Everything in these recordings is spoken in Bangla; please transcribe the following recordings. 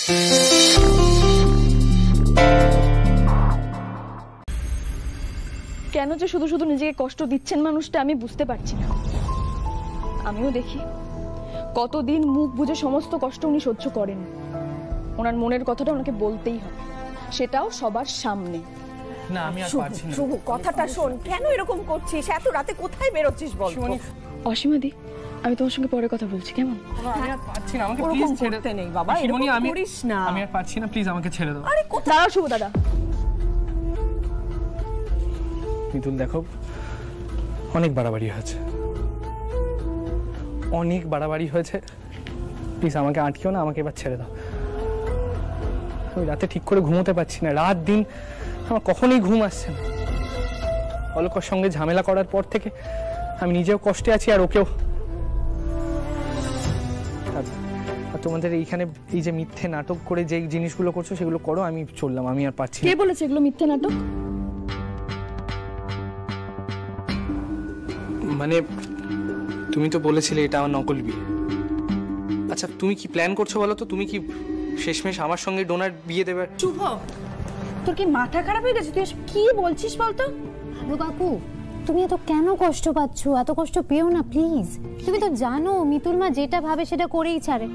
কেন যে শুধু শুধু নিজেকে কষ্ট দিচ্ছেন মানুষটা আমি বুঝতে পারছি না। আমিও দেখি কতদিন মুখ বুজে সমস্ত কষ্ট উনি সহ্য করেন। ওনার মনের কথাটা ওনাকে বলতেই হবে, সেটাও সবার সামনে। না আমি আর পারছি না। শুভ কথাটা শোন, কেন এরকম করছিস? এত রাতে কোথায় বেরোচ্ছিস বল? অসীমাদি, আমি তোমার সঙ্গে পরে কথা বলছি, কেমন? আমি আর পারছি না, আমাকে প্লিজ ছেড়ে দে। নেই বাবা, এরকম করিস না। আমি আর পারছি না, প্লিজ আমাকে ছেড়ে দাও। আরে দাঁড়াও শুভ দাদা। মিতুল দেখো, অনেক বাড়াবাড়ি হয়েছে, অনেক বাড়াবাড়ি হয়েছে। প্লিজ আমাকে আটকেও না, আমাকে এবার ছেড়ে দাও। আমি রাতে ঠিক করে ঘুমোতে পারছি না, রাত দিন আমার কখনোই ঘুম আসছে না। অলকার সঙ্গে ঝামেলা করার পর থেকে আমি নিজেও কষ্টে আছি, আর ওকেও। আর তোমাদের এইখানে এই যে মিথ্যে নাটক করে যে জিনিসগুলো করছো সেগুলো করো, আমি চললাম, আমি আর পারছি না। কে বলেছে এগুলো মিথ্যে নাটক? মানে তুমি তো বলেছিলে এটা আমার নকল বিয়ে। আচ্ছা তুমি কি প্ল্যান করছো বলো তো? তুমি কি শেষমেশ আমার সঙ্গে ডোনার বিয়ে দেবে? শুভ, তোর কি মাথা খারাপ হয়ে গেছে? তুই কি বলছিস বলতো? হ্যালো কাকু, তুমি এত কেন কষ্ট পাচ্ছ? এত কষ্ট পেও না প্লিজ। তুমি তো জানো মিতুল মা যেটা ভাবে সেটা করেই ছাড়ে।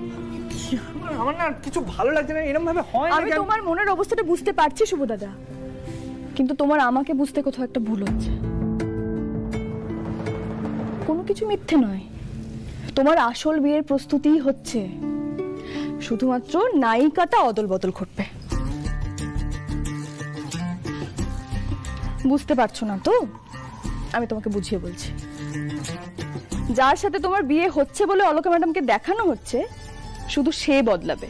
আমার না কিছু ভালো লাগছে না, এরকম ভাবে হয় না। আমি তোমার মনের অবস্থাটা বুঝতে পারছি শুভ দাদা, কিন্তু তোমার আমাকে বুঝতে কোথাও একটা ভুল হচ্ছে। কোনো কিছু মিথ্যে নয়, তোমার আসল বিয়ের প্রস্তুতি হচ্ছে, শুধুমাত্র নায়িকাটা অদল বদল ঘটবে। বুঝতে পারছো না তো? আমি তোমাকে বুঝিয়ে বলছি। যার সাথে তোমার বিয়ে হচ্ছে বলে অলকা ম্যাডামকে দেখানো হচ্ছে, শুধু সে বদলাবে।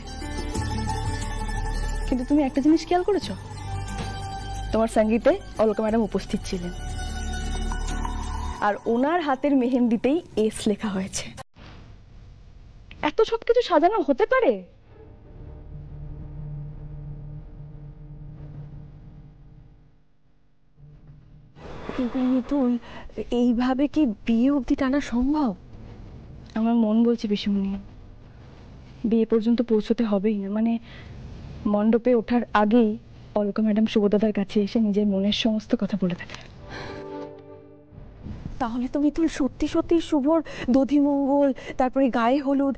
কিন্তু তুমি একটা জিনিস খেয়াল করেছো? তোমার সঙ্গীতে অলকা ম্যাডাম উপস্থিত ছিলেন, আর ওনার হাতের মেহেন্দিতেই এস লেখা হয়েছে। এত সবকিছু সাজানো হতে পারে? কিন্তু মিতুল, এইভাবে কি বিয়ে অবধি টানা সম্ভব? আমার মন বলছে পিসিমণি, বিয়ে পর্যন্ত পৌঁছতে হবেই না। মানে মণ্ডপে ওঠার আগেই অলকা ম্যাডাম শুভদাদার কাছে এসে নিজের মনের সমস্ত কথা বলে থাকে। তাহলে তো মিতুল সত্যি সত্যি শুভর দধিমঙ্গল, তারপরে গায়ে হলুদ,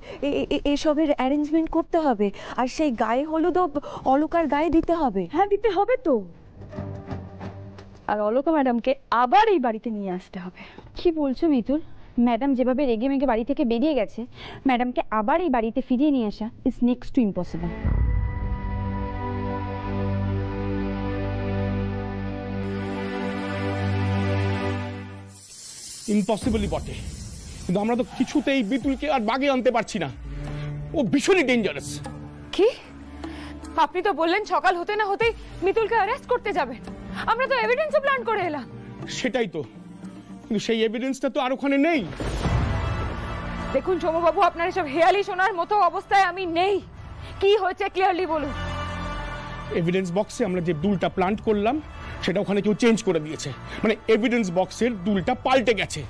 এসবের অ্যারেঞ্জমেন্ট করতে হবে। আর সেই গায়ে হলুদও অলকার গায়ে দিতে হবে। হ্যাঁ, দিতে হবে তো। আর অলকা ম্যাডামকে আবার এই বাড়িতে নিয়ে আসতে হবে। কি বলছো মিতুল? ম্যাডাম যেভাবে রেগে মেগে বাড়ি থেকে বেরিয়ে গেছে, ম্যাডামকে আবার এই বাড়িতে ফিরিয়ে নিয়ে আসা ইজ নেক্সট টু ইম্পসিবল। ইম্পসিবলই বটে, কিন্তু আমরা তো কিছুতেই বিতুলকে আর বাগে আনতে পারছি না। ও ভীষণই ডেঞ্জারাস। কি? আপনি তো বললেন সকাল হতে না হতেই মিতুলকে অ্যারেস্ট করতে যাবেন। আমরা তো এভিডেন্সও প্ল্যান করে এলাম। সেটাই তো, কিন্তু সেই এভিডেন্সটা তো আর ওখানে নেই। দেখুন সোমবাবু, আপনার এসব হেয়ালি শোনার মতো অবস্থায় আমি নেই। কি হয়েছে ক্লিয়ারলি বলুন। এভিডেন্স বক্সে আমরা যে দুলটা প্লান্ট করলাম সেটা ওখানে কেউ চেঞ্জ করে দিয়েছে। মানে এভিডেন্স বক্সের দুলটা পাল্টে গেছে,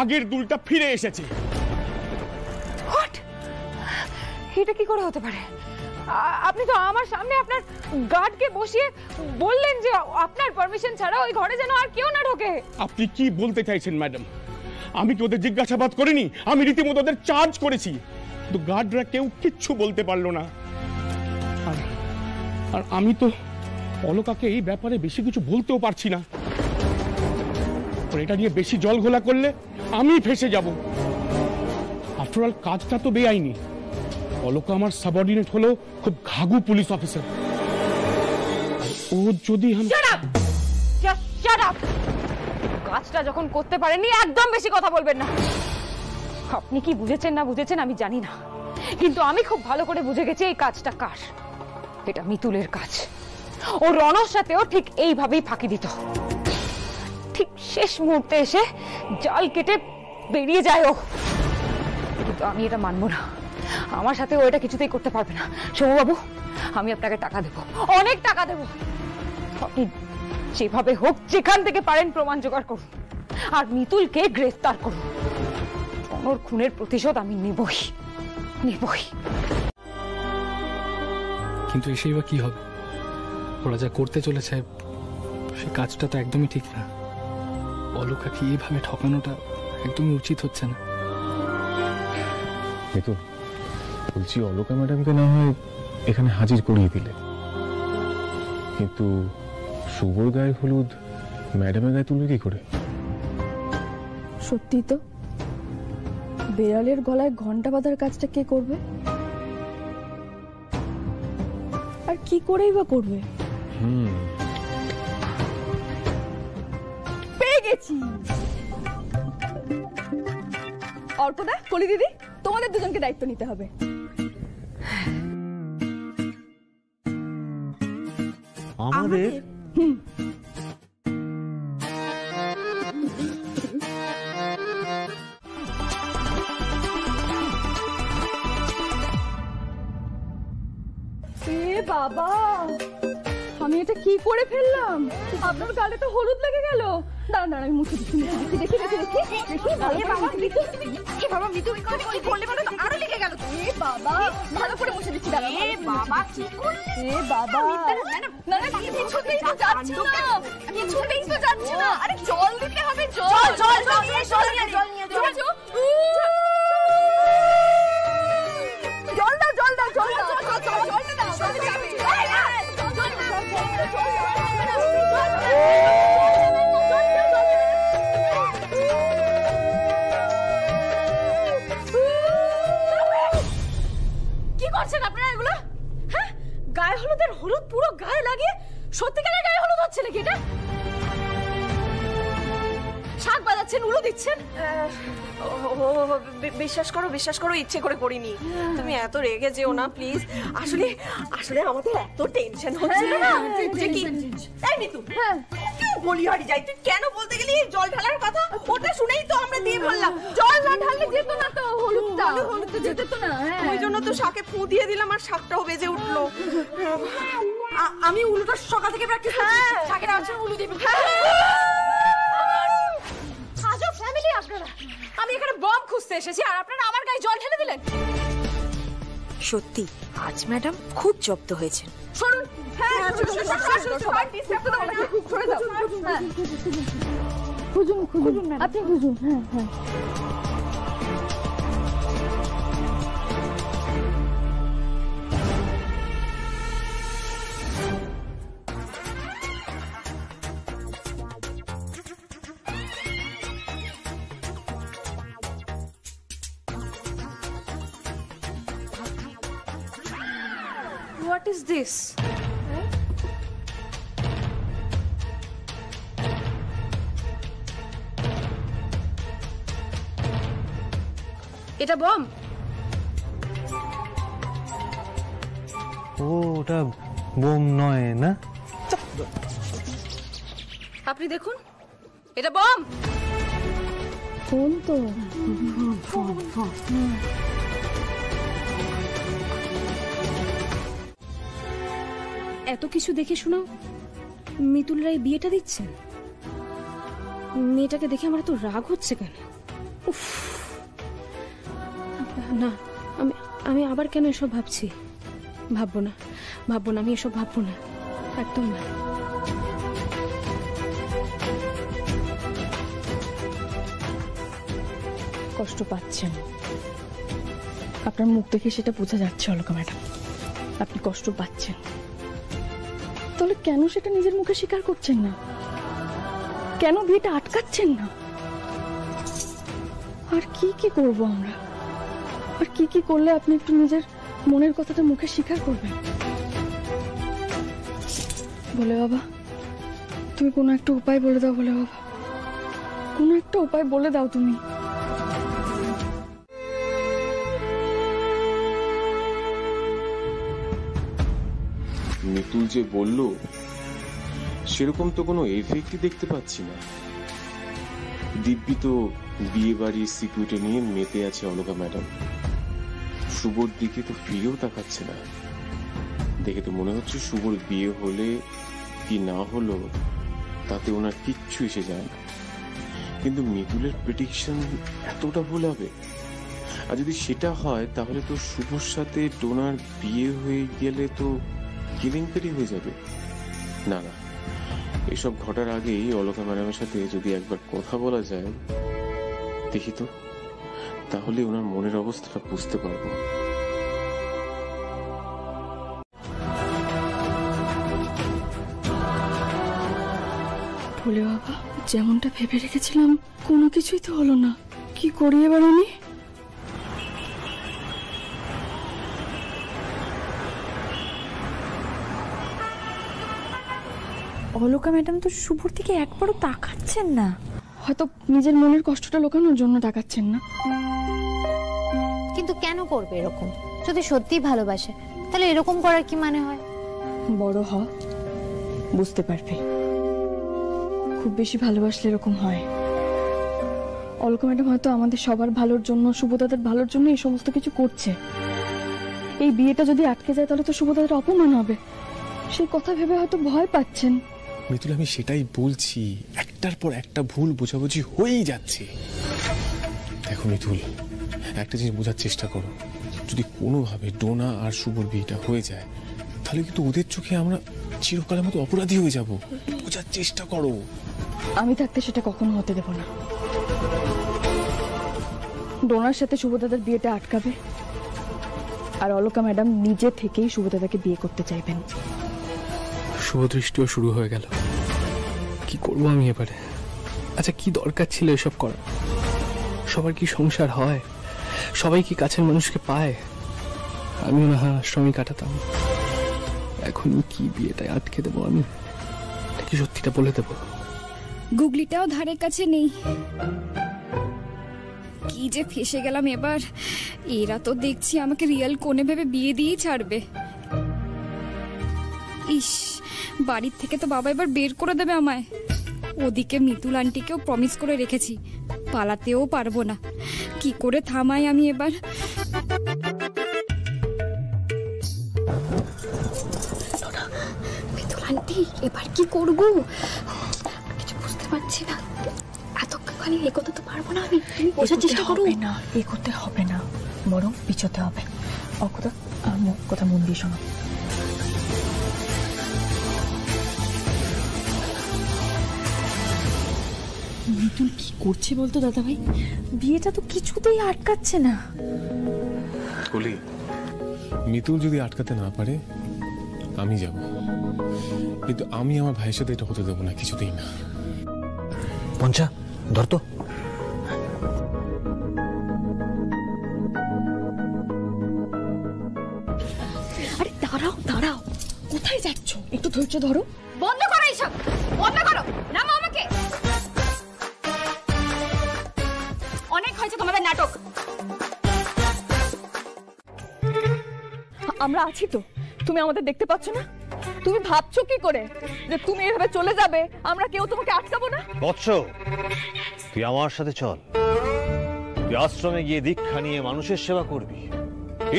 আগের দুলটা ফিরে এসেছে। হোয়াট? এটা কি করে হতে পারে? আপনি তো আমার সামনে আপনার গার্ডকে বসিয়ে বললেন যে আপনার পারমিশন ছাড়া ওই ঘরে যেন আর কেউ না ঢোকে। আপনি কি বলতে চাইছেন ম্যাডাম? আমি কি ওদের জিজ্ঞাসাবাদ করিনি? আমি রীতিমতো ওদের চার্জ করেছি, কিন্তু গার্ডরা কেউ কিচ্ছু বলতে পারলো না। আর আমি তো অলকাকে এই ব্যাপারে বেশি কিছু বলতেও পারছি না। এটা নিয়ে বেশি জল ঘোলা করলে আমি ফেসে যাব। আফটার অল কাজটা তো বেআইনি। অলকা আমার সাবঅর্ডিনেট হলো খুব ঘাগু পুলিশ অফিসার। ও যদি কাজটা যখন করতে পারেননি একদম বেশি কথা বলবেন না। আপনি কি বুঝেছেন না বুঝেছেন আমি জানি না, কিন্তু আমি খুব ভালো করে বুঝে গেছি এই কাজটা কার। এটা মিতুলের কাজ। ও রণর সাথেও ঠিক এইভাবেই ফাঁকি দিত। ঠিক শেষ মুহূর্তে এসে জাল কেটে বেরিয়ে যায় ও। কিন্তু আমি এটা মানবো না, আমার সাথে ও এটা কিছুতেই করতে পারবে না। সৌমবাবু, আমি আপনাকে টাকা দেবো, অনেক টাকা দেবো। আপনি যেভাবে হোক যেখান থেকে পারেন প্রমাণ জোগাড় করুন, আর মিতুলকে গ্রেফতার করুন। রণর খুনের প্রতিশোধ আমি নেবই নেবই। কিন্তু এসেই বা কি হবে? ওরা যা করতে চলেছে সে কাজটা তো একদমই ঠিক না। অলকাকে এইভাবে ঠকানোটা একদমই উচিত হচ্ছে না। মিতুল, বলছি অলকা ম্যাডামকে না হয় এখানে হাজির করিয়ে দিলে, কিন্তু শুভর গায়ে হলুদ ম্যাডামের গায়ে তুলবে কি করে? সত্যি তো, বেড়ালের গলায় ঘন্টা বাঁধার কাজটা কে করবে? আর কি করেই বা করবে? পেয়ে গেছি। অর্কদা, কলি দিদি, তোমাদের দুজনকে দায়িত্ব নিতে হবে। আমাদের? বাবা, আমি এটা কি করে ফেললাম? আপনার গালে তো হলুদ লেগে গেল। দাঁড়ান দাঁড়ান, আমি মুছে দিচ্ছি। দেখি দেখি দেখি দেখি। বাবা মৃত্যু কি করলে বলো তো? আরো লেগে গেল। বাবা, ভালো করে মুছে দিচ্ছি। দাঁড়ান। বাবা কি করলে? বাবা, না না, কিছুতেই তো যাচ্ছে না, কিছুতেই তো যাচ্ছে না। আরে জল দিতে হবে। জল জল জল নিয়ে জল নিয়ে জল নিয়ে জল দাও, জল দাও, জল দাও, জল দাও, জল দাও। কি করছেন আপনারা এগুলো? হ্যাঁ, গায়ে হলুদের হলুদ পুরো গায়ে লাগিয়ে সত্যিকারের গায়ে হলুদ হচ্ছে নাকি এটা? শাক বাজাচ্ছেন, উলু দিচ্ছেন। বিশ্বাস করো, ইচ্ছে করে করিনি। তুমি এত রেগে যেও না প্লিজ। আসলে আসলে আমাদের এত টেনশন হচ্ছিল না যে কি। এই মিতু, কেউ বলি হারি যাই, তুই কেন বলতে গেলি জল ঢালার কথা? ওটা শুনেই তো আমরা দিয়ে বললাম। জল না ঢাললে যেত না তো, হলুদটা হলুদটা যেত তো না। ওই জন্য তো শাকে ফু দিয়ে দিলাম আর শাকটাও বেজে উঠলো। আমি উলুটা সকাল থেকে প্র্যাকটিস করছি। শাকের আছে উলু দিব। আজব ফ্যামিলি আপনারা। আমি এখানে বম খুঁজতে এসেছি আর আপনারা আমার গায়ে জল ঢেলে দিলেন। সত্যি আজ ম্যাডাম খুব জব্দ হয়েছে। শুনুন, সবাই ডিস্টার্ব করো না, সরে যাও। খুঁজুন খুঁজুন, আপনি খুঁজুন। হ্যাঁ হ্যাঁ। What is this? এটা বম? ও, ওটা বোম নয় না? আপনি দেখুন, এটা বম। ফোন তো। এত কিছু দেখে শোনো মিতুল রায় বিয়েটা দিচ্ছেন? মেয়েটাকে দেখে আমার এত রাগ হচ্ছে কেন? উফ, না, আমি আবার কেন এসব ভাবছি? ভাববো না, আমি এসব ভাববো না, একদম না। কষ্ট পাচ্ছেন, আপনার মুখ দেখে সেটা বোঝা যাচ্ছে অলকা ম্যাডাম। আপনি কষ্ট পাচ্ছেন, তাহলে কেন সেটা নিজের মুখে স্বীকার করছেন না? কেন বিয়েটা আটকাচ্ছেন না? আর কি কি করব আমরা? আর কি কি করলে আপনি একটু নিজের মনের কথাটা মুখে স্বীকার করবেন? বলে বাবা, তুমি কোনো একটা উপায় বলে দাও। বলে বাবা, কোনো একটা উপায় বলে দাও তুমি। মিতুল যে বলল সেরকম তো কোনো এফেক্টই দেখতে পাচ্ছি না। দিব্যি তো বিয়ে বাড়ির সিকিউরিটি নিয়ে মেতে আছে অলকা ম্যাডাম। শুভর দিকে তো ফিরেও তাকাচ্ছে না। দেখে তো মনে হচ্ছে শুভর বিয়ে হলে কি না হলো তাতে ওনার কিচ্ছু এসে যায় না। কিন্তু মিতুলের প্রেডিকশন এতটা ভুল হবে? আর যদি সেটা হয় তাহলে তো শুভর সাথে ডোনার বিয়ে হয়ে গেলে তো কেলেঙ্কারি হয়ে যাবে। না না, এসব ঘটার আগেই অলকা ম্যাডামের সাথে যদি একবার কথা বলা যায়, দেখি তো, তাহলে ওনার মনের অবস্থাটা বুঝতে পারবো। ভোলে বাবা, যেমনটা ভেবে রেখেছিলাম কোনো কিছুই তো হলো না। কি করি এবার আমি? অলকা ম্যাডাম তো শুভর দিকে একবারও তাকাচ্ছেন না। হয়তো নিজের মনের কষ্টটা লুকানোর জন্য তাকাচ্ছেন না। কিন্তু কেন করবে এরকম? যদি সত্যি ভালোবাসে তাহলে এরকম করার কি মানে হয়? বড় হ, বুঝতে পারবে। খুব বেশি ভালোবাসলে এরকম হয়। অলকা ম্যাডাম হয়তো আমাদের সবার ভালোর জন্য, শুভদাদার ভালোর জন্য এই সমস্ত কিছু করছে। এই বিয়েটা যদি আটকে যায় তাহলে তো শুভদাদার অপমান হবে। সেই কথা ভেবে হয়তো ভয় পাচ্ছেন। মিতুল, আমি সেটাই বলছি, একটার পর একটা ভুল বোঝাবুঝি হয়েই যাচ্ছে। দেখো মিতুল, একটা জিনিস বোঝার চেষ্টা করো, যদি কোনোভাবে ডোনা আর শুভর বিয়েটা হয়ে যায় তাহলে কিন্তু ওদের চোখে আমরা চিরকালের মতো অপরাধী হয়ে যাব। বোঝার চেষ্টা করো। আমি থাকতে সেটা কখনো হতে দেব না। ডোনার সাথে শুভদাদার বিয়েটা আটকাবে, আর অলকা ম্যাডাম নিজে থেকেই শুভদাদাকে বিয়ে করতে চাইবেন। শুভদৃষ্টিও শুরু হয়ে গেল। কি করবো আমি এবারে? আচ্ছা, কি দরকার ছিল এসব করা? সবার কি সংসার হয়? সবাই কি কাছের মানুষকে পায়? আমিও না আশ্রমে কাটাতাম। এখন কি বিয়েটাই আটকে দেবো আমি? কি সত্যিটা বলে দেবো? গুগলিটাও ধারে কাছে নেই। কি যে ফেসে গেলাম এবার। এরা তো দেখছি আমাকে রিয়েল কোণে ভেবে বিয়ে দিয়েই ছাড়বে। ইস, বাড়ির থেকে তো বাবা এবার বের করে দেবে আমায়। ওদিকে মিতুল আন্টিকেও প্রমিস করে রেখেছি, পালাতেও পারবো না। কি করে থামাই আমি এবার? মিতুল আন্টি, এবার কি করবো কিছু বুঝতে পারছি না। এতক্ষণ এগোতে তো পারবো না আমি। বোঝার চেষ্টা করো। না, এগোতে হবে না, বরং পিছোতে হবে। কথা মন দিয়ে শোনো। মিতুল কি করছে বলতো দাদা ভাই? বিয়েটা তো কিছুতেই আটকাচ্ছে না। বলি, মিতুল যদি আটকাতে না পারে আমি যাব, কিন্তু আমি আমার ভাইয়ের সাথে এটা হতে দেবো না, কিছুতেই না। পঞ্চা, ধর তো। আরে দাঁড়াও দাঁড়াও, কোথায় যাচ্ছ? একটু ধৈর্য ধরো। বন্ধ করো এইসব, বন্ধ করো। নামো আমাকে। অনেক হয়েছে তোমাদের নাটক। আমরা আছি তো, তুমি আমাদের দেখতে পাচ্ছ না? তুমি ভাবছো কি করে যে তুমি এভাবে চলে যাবে, আমরা কেউ তোমাকে আটকাবো না? বৎস, তুই আমার সাথে চল। তুই আশ্রমে গিয়ে দীক্ষা নিয়ে মানুষের সেবা করবি,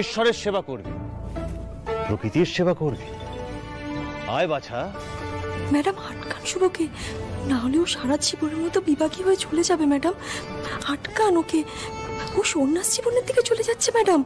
ঈশ্বরের সেবা করবি, প্রকৃতির সেবা করবি। আয় বাছা। ম্যাডাম, আটকান শুভকে, না হলেও সারা জীবনের মতো বিবাহী হয়ে চলে যাবে। ম্যাডাম আটকান ওকে, ও সন্ন্যাস জীবনের দিকে চলে যাচ্ছে ম্যাডাম।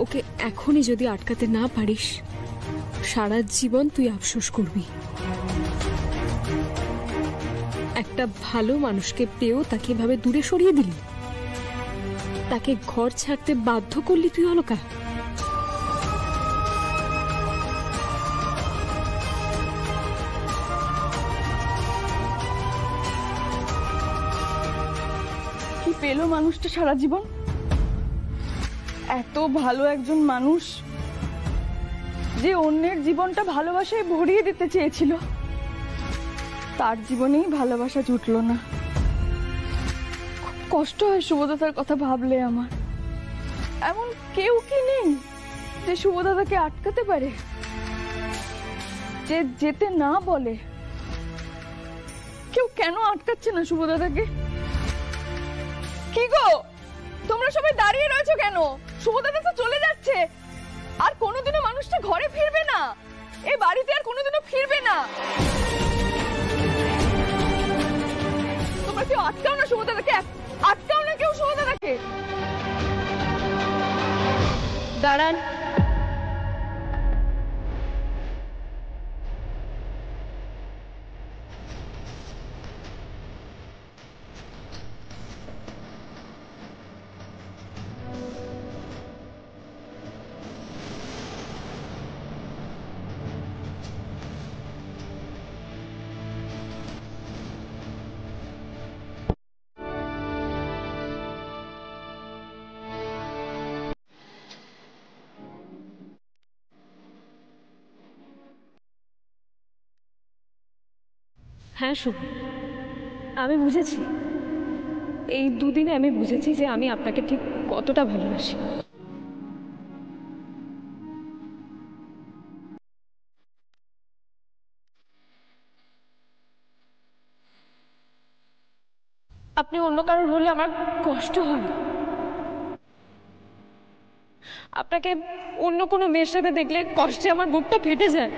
ওকে এখনই যদি আটকাতে না পারিস, সারা জীবন তুই আফসোস করবি। একটা ভালো মানুষকে পেয়েও তাকে এভাবে দূরে সরিয়ে দিলি, তাকে ঘর ছাড়তে বাধ্য করলি তুই অলকা। কি পেলো মানুষটা সারা জীবন? এত ভালো একজন মানুষ যে অন্যের জীবনটা ভালোবাসায় ভরিয়ে দিতে চেয়েছিল, তার জীবনেই ভালোবাসা জুটলো না। খুব কষ্ট হয় শুভদাদার কথা ভাবলে আমার। এমন কেউ কি নেই যে শুভদাদাকে আটকাতে পারে, যে যেতে না বলে? কেউ কেন আটকাচ্ছে না শুভ দাদাকে? কি গো, তোমরা সবাই দাঁড়িয়ে রয়েছো কেন? শুভ দাদা তো চলে যাচ্ছে, আর কোনোদিনও মানুষটা ঘরে ফিরবে না, এই বাড়িতে আর কোনোদিনও ফিরবে না। তোমরা কেউ আটকাও না শুভ দাদাকে, আটকাও না কেউ শুভ দাদাকে। দাঁড়ান। হ্যাঁ শুভ, আমি বুঝেছি, এই দুদিনে আমি বুঝেছি যে আমি আপনাকে ঠিক কতটা ভালোবাসি। আপনি অন্য কারোর হলে আমার কষ্ট হয়, আপনাকে অন্য কোনো মেয়ের সাথে দেখলে কষ্টে আমার বুকটা ফেটে যায়।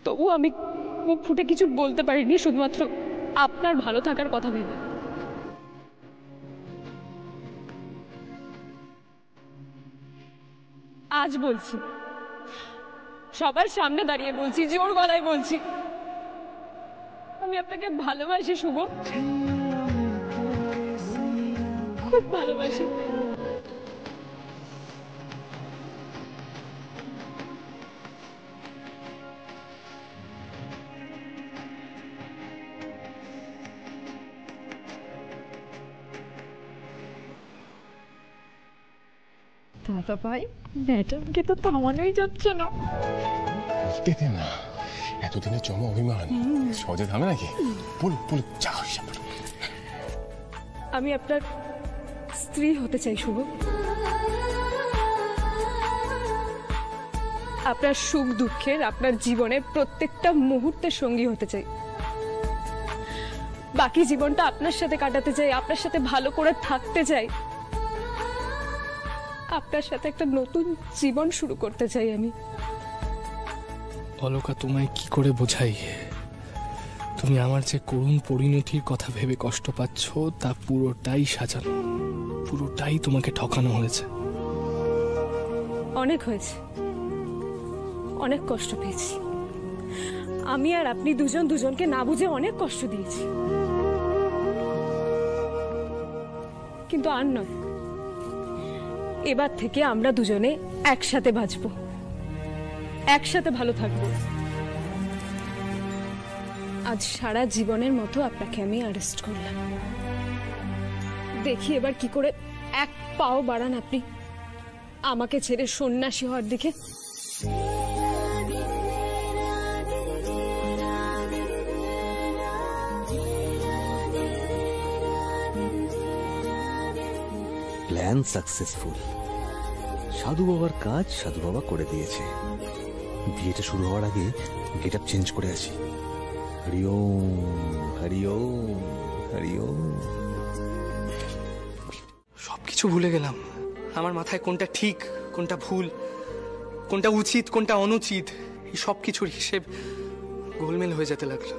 তবু আমি মুখ ফুটে কিছু বলতে পারিনি, শুধুমাত্র আপনার ভালো থাকার কথা ভেবে। আজ বলছি, সবার সামনে দাঁড়িয়ে বলছি, জোর গলায় বলছি, আমি আপনাকে ভালোবাসি শুভ, খুব ভালোবাসি। দাদা ভাই, ম্যাডামকে তো থামানোই যাচ্ছে না। না, এতদিনের জমা অভিমান সহজে থামে নাকি? বল বল, যাও। আমি আপনার স্ত্রী হতে চাই শুভ, আপনার সুখ দুঃখের, আপনার জীবনের প্রত্যেকটা মুহূর্তের সঙ্গী হতে চাই। বাকি জীবনটা আপনার সাথে কাটাতে চাই, আপনার সাথে ভালো করে থাকতে চাই, আপনার সাথে একটা নতুন জীবন শুরু করতে চাই আমি। অলকা, তোমায় কি করে বোঝাই? তুমি আমার যে করুণ পরিণতির কথা ভেবে কষ্ট পাচ্ছ তা পুরোটাই সাজানো, পুরোটাই তোমাকে ঠকানো হয়েছে। অনেক হয়েছে, অনেক কষ্ট পেয়েছি আমি, আর আপনি দুজন দুজনকে না বুঝে অনেক কষ্ট দিয়েছি, কিন্তু আর নয়। এবার থেকে আমরা দুজনে একসাথে বাঁচবো, একসাথে ভালো থাকবো। আজ সারা জীবনের মতো আপনাকে আমি অ্যারেস্ট করলাম, দেখি এবার কি করে এক পাও বাড়ান আপনি আমাকে ছেড়ে সন্ন্যাসী হওয়ার দিকে। Plan successful. সাধু বাবার কাজ সাধু বাবা করে দিয়েছে। বিয়েটা শুরু হওয়ার আগে গেট আপ চেঞ্জ করে আসি। হরি ওম হরি ওম হরি ওম। সবকিছু ভুলে গেলাম। আমার মাথায় কোনটা ঠিক, কোনটা ভুল, কোনটা উচিত, কোনটা অনুচিত, এই সব কিছুর হিসেব গোলমেল হয়ে যেতে লাগলো।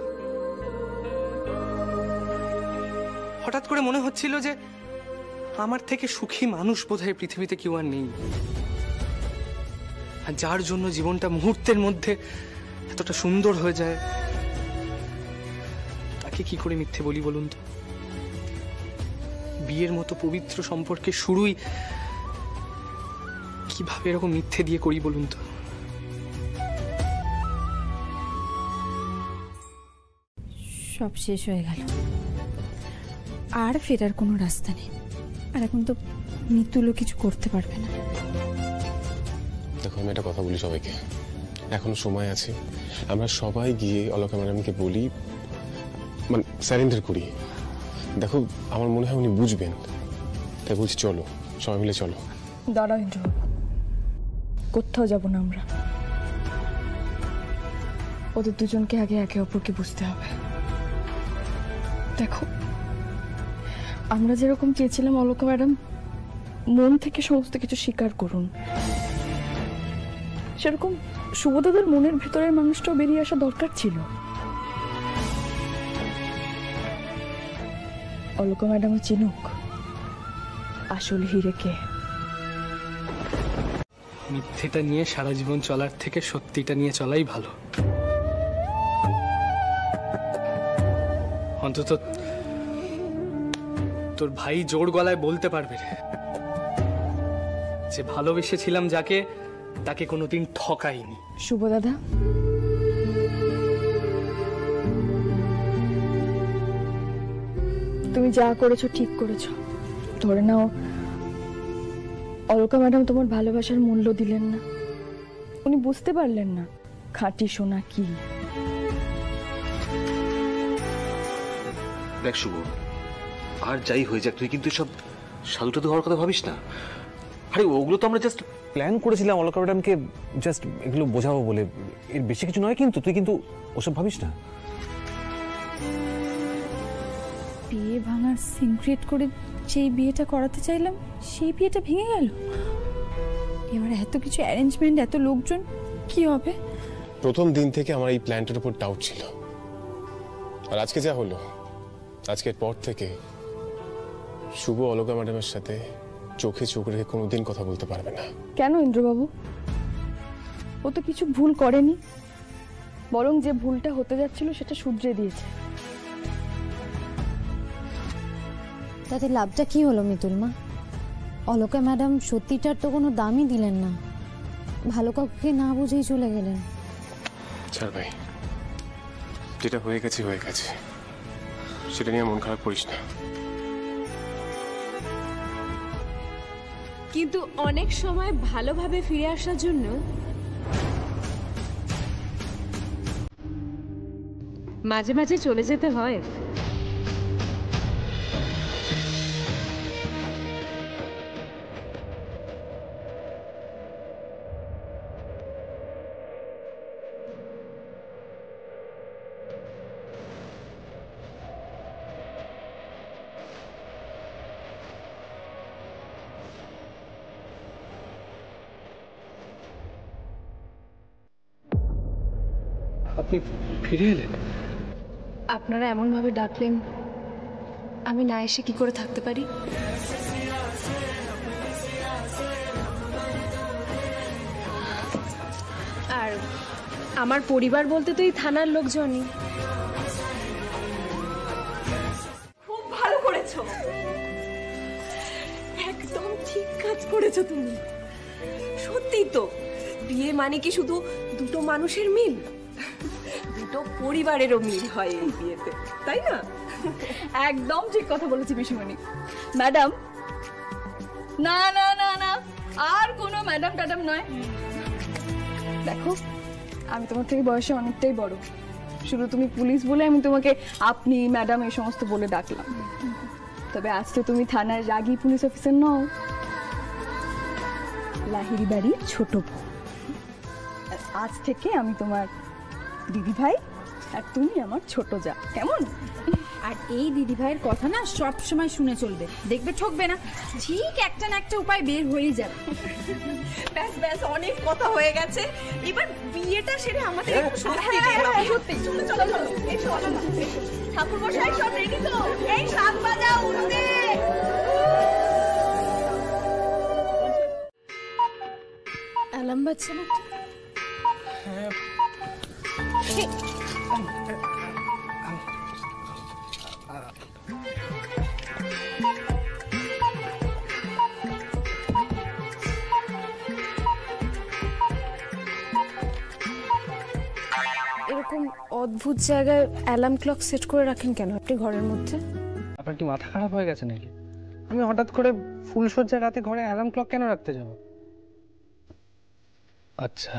হঠাৎ করে মনে হচ্ছিল যে আমার থেকে সুখী মানুষ বোধহয় পৃথিবীতে কেউ আর নেই, আর যার জন্য জীবনটা মুহূর্তের মধ্যে এতটা সুন্দর হয়ে যায়, তাকে কি করে মিথ্যে বলি বলুন তো? বিয়ের মতো পবিত্র সম্পর্কে শুরুই কিভাবে এরকম মিথ্যে দিয়ে করি বলুন তো? সব শেষ হয়ে গেল, আর ফেরার কোনো রাস্তা নেই। আর এখন তো মিতুলও কিছু করতে পারবে না। দেখো, আমি একটা কথা বলি সবাইকে, এখনো সময় আছে। আমরা সবাই গিয়ে অলকা ম্যাডামকে বলি, মানে স্যারেন্ডার করি। দেখো, আমার মনে হয় উনি বুঝবেন, তাই বলছি চলো, সবাই মিলে চলো। দাঁড়াও ইন্দ্র, কোথাও যাব না আমরা। ওদের দুজনকে আগে একে অপরকে বুঝতে হবে। দেখো, আমরা যেরকম চেয়েছিলাম অলকা ম্যাডাম মন থেকে সমস্ত কিছু স্বীকার করুন, সেরকম শুভদাদার মনের ভেতরের মানুষটাও বেরিয়ে আসা দরকার ছিল। অলকা ম্যাডামও চিনুক আসল হিরেকে। মিথ্যেটা নিয়ে সারা জীবন চলার থেকে সত্যিটা নিয়ে চলাই ভালো। অন্তত তোর ভাই জোর গলায় বলতে পারবে যে ভালোবেসেছিলাম যাকে, তাকে কোনোদিন ঠকাইনি। শুভ দাদা, তুমি যা করেছো ঠিক করেছো। ধরে নাও অলকা ম্যাডাম তোমার ভালোবাসার মূল্য দিলেন না, উনি বুঝতে পারলেন না খাঁটি সোনা কি। দেখ শুভ, আর যাই হয়ে যাক তুই কিন্তু সব সাধুটাধু হওয়ার কথা ভাবিস না। আরে ওগুলো তো আমরা জাস্ট প্ল্যান করেছিলাম অলকা ম্যাডামকে জাস্ট এগুলো বোঝাবো বলে, এর বেশি কিছু নয়। কিন্তু তুই কিন্তু ওসব ভাবিস না। বিয়ে ভাঙার সিক্রেট করে যেই বিয়েটা করাতে চাইলাম সেই বিয়েটা ভেঙে গেল। এবার এত কিছু অ্যারেঞ্জমেন্ট, এত লোকজন, কি হবে? প্রথম দিন থেকে আমার এই প্ল্যানটার উপর ডাউট ছিল, আর আজকে যা হলো, আজকের পর থেকে শুভ অলকা ম্যাডামের সাথে চোখে চোখ রেখে কোনোদিন কথা বলতে পারবে না। কেন ইন্দ্রবাবু? ও তো কিছু ভুল করেনি, বরং যে ভুলটা হতে যাচ্ছিল সেটা শুধরে দিয়েছে। তাতে লাভটা কি হলো মিতুল মা? অলকা ম্যাডাম সত্যিটার তো কোনো দামই দিলেন না, ভালো কাউকে না বুঝেই চলে গেলেন। ছাড় ভাই, যেটা হয়ে গেছে হয়ে গেছে, সেটা নিয়ে মন খারাপ করিস না। কিন্তু অনেক সময় ভালোভাবে ফিরে আসার জন্য মাঝে মাঝে চলে যেতে হয়। আপনি ফিরে এলেন? আপনারা এমন ভাবে ডাকলেন, আমি না এসে কি করে থাকতে পারি? আর আমার পরিবার বলতে তো এই থানার লোকজনই। খুব ভালো করেছো, একদম ঠিক কাজ করেছো তুমি। সত্যি তো, বিয়ে মানে কি শুধু দুটো মানুষের মিল? দুটো পরিবারেরও মিল হয় এই বিয়েতে, তাই না? একদম ঠিক কথা বলেছি পিসিমণি। ম্যাডাম, না না না না, আর কোনো ম্যাডাম টাডাম নয়। দেখো, আমি তোমার থেকে বয়সে অনেকটাই বড়, শুধু তুমি পুলিশ বলে আমি তোমাকে আপনি ম্যাডাম এই সমস্ত বলে ডাকলাম। তবে আজ তো তুমি থানার রাগী পুলিশ অফিসার নও, লাহিড়ী বাড়ির ছোট বউ। আজ থেকে আমি তোমার দিদি ভাই, আর তুমি আমার ছোট যা, কেমন? আর এই দিদি ভাইয়ের কথা না সব সময় শুনে চলবে, দেখবে ঠকবে না, ঠিক একটা না একটা উপায় বের হয়েই যাবে। ব্যাস ব্যাস, অনেক কথা হয়ে গেছে, এবার বিয়েটা সেরে আমাদের একটু স্বস্তি দে। সত্যি, চলো চলো চলো, এই চলো না, ঠাকুর মশাই সব রেডি তো? এই শাক বাজাও, উঠতে। অ্যালার্ম বাজছে না? এরকম অদ্ভুত জায়গায় অ্যালার্ম ক্লক সেট করে রাখেন কেন আপনি ঘরের মধ্যে? আপনার কি মাথা খারাপ হয়ে গেছে নাকি? আমি হঠাৎ করে ফুলসজ্জা রাতে ঘরে অ্যালার্ম ক্লক কেন রাখতে যাব? আচ্ছা,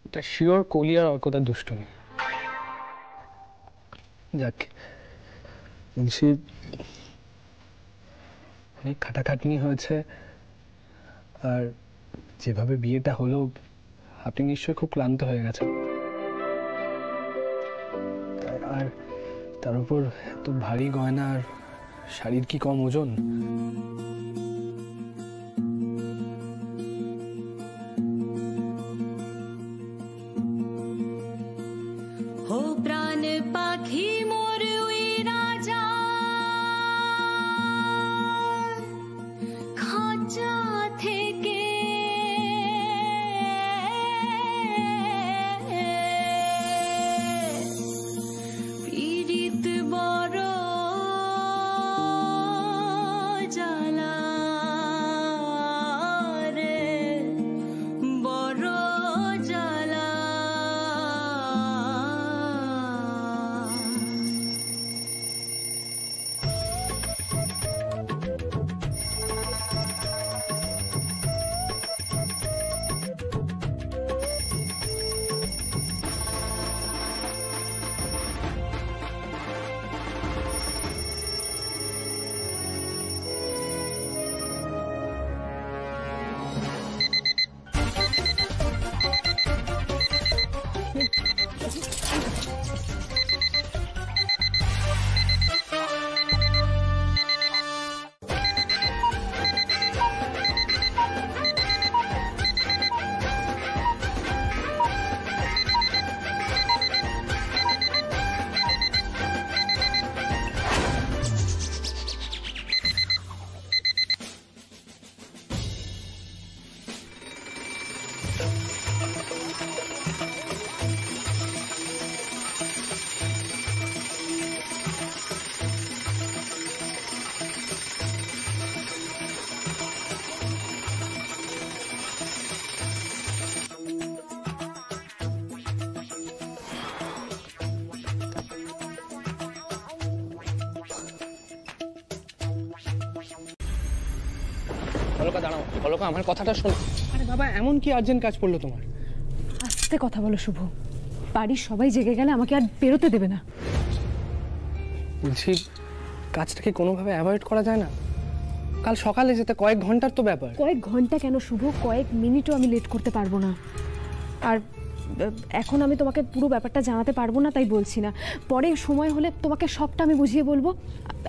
এটা শিওর কলিয়ার অর্কতার দুষ্টুমি। যাক, বলছি অনেক খাটাখাটনি হয়েছে, আর যেভাবে বিয়েটা হলো আপনি নিশ্চয়ই খুব ক্লান্ত হয়ে গেছেন। আর তার উপর এত ভারী গয়না, আর শাড়ির কি কম ওজন। हो प्राण पाखी मोर उई राजा खाचा थेके पीड़ित बड़ो जाला रे बड़ो जाला। অলকা দাঁড়াও, অলকা আমার কথাটা শোনো। আরে বাবা, এমন কি আর্জেন্ট কাজ পড়লো তোমার? আস্তে কথা বলো শুভ, বাড়ির সবাই জেগে গেলে আমাকে আর বেরোতে দেবে না। বলছি, কাজটাকে কোনোভাবে অ্যাভয়েড করা যায় না? কাল সকালে যেতে কয়েক ঘন্টার তো ব্যাপার। কয়েক ঘন্টা কেন শুভ, কয়েক মিনিটও আমি লেট করতে পারবো না। আর এখন আমি তোমাকে পুরো ব্যাপারটা জানাতে পারবো না, তাই বলছি না। পরে সময় হলে তোমাকে সবটা আমি বুঝিয়ে বলবো।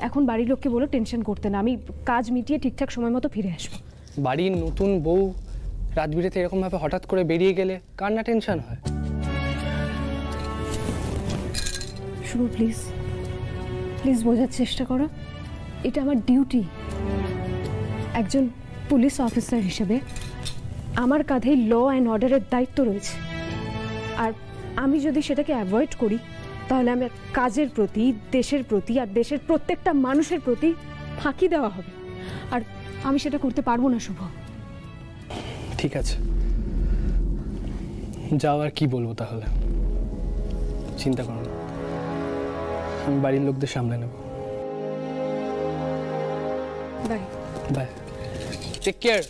এখন বাড়ির লোককে বলো টেনশন করতে না, আমি কাজ মিটিয়ে ঠিকঠাক সময় মতো ফিরে আসবো। বাড়ির নতুন বউ রাত বিরেতে এরকম ভাবে হঠাৎ করে বেরিয়ে গেলে কার না টেনশন হয়? শুভ প্লিজ প্লিজ বোঝার চেষ্টা করো, এটা আমার ডিউটি। একজন পুলিশ অফিসার হিসেবে আমার কাঁধেই ল অ্যান্ড অর্ডারের দায়িত্ব রয়েছে। আর আমি যদি সেটাকে অ্যাভয়েড করি তাহলে আমার কাজের প্রতি, দেশের প্রতি আর দেশের প্রত্যেকটা মানুষের প্রতি ফাঁকি দেওয়া হবে। আর আমি সেটা করতে পারবো না শুভ। ঠিক আছে, যাও, আর কি বলবো তাহলে। চিন্তা করো না, আমি বাড়ির লোকদের সামলে নেব। Bye bye, take care.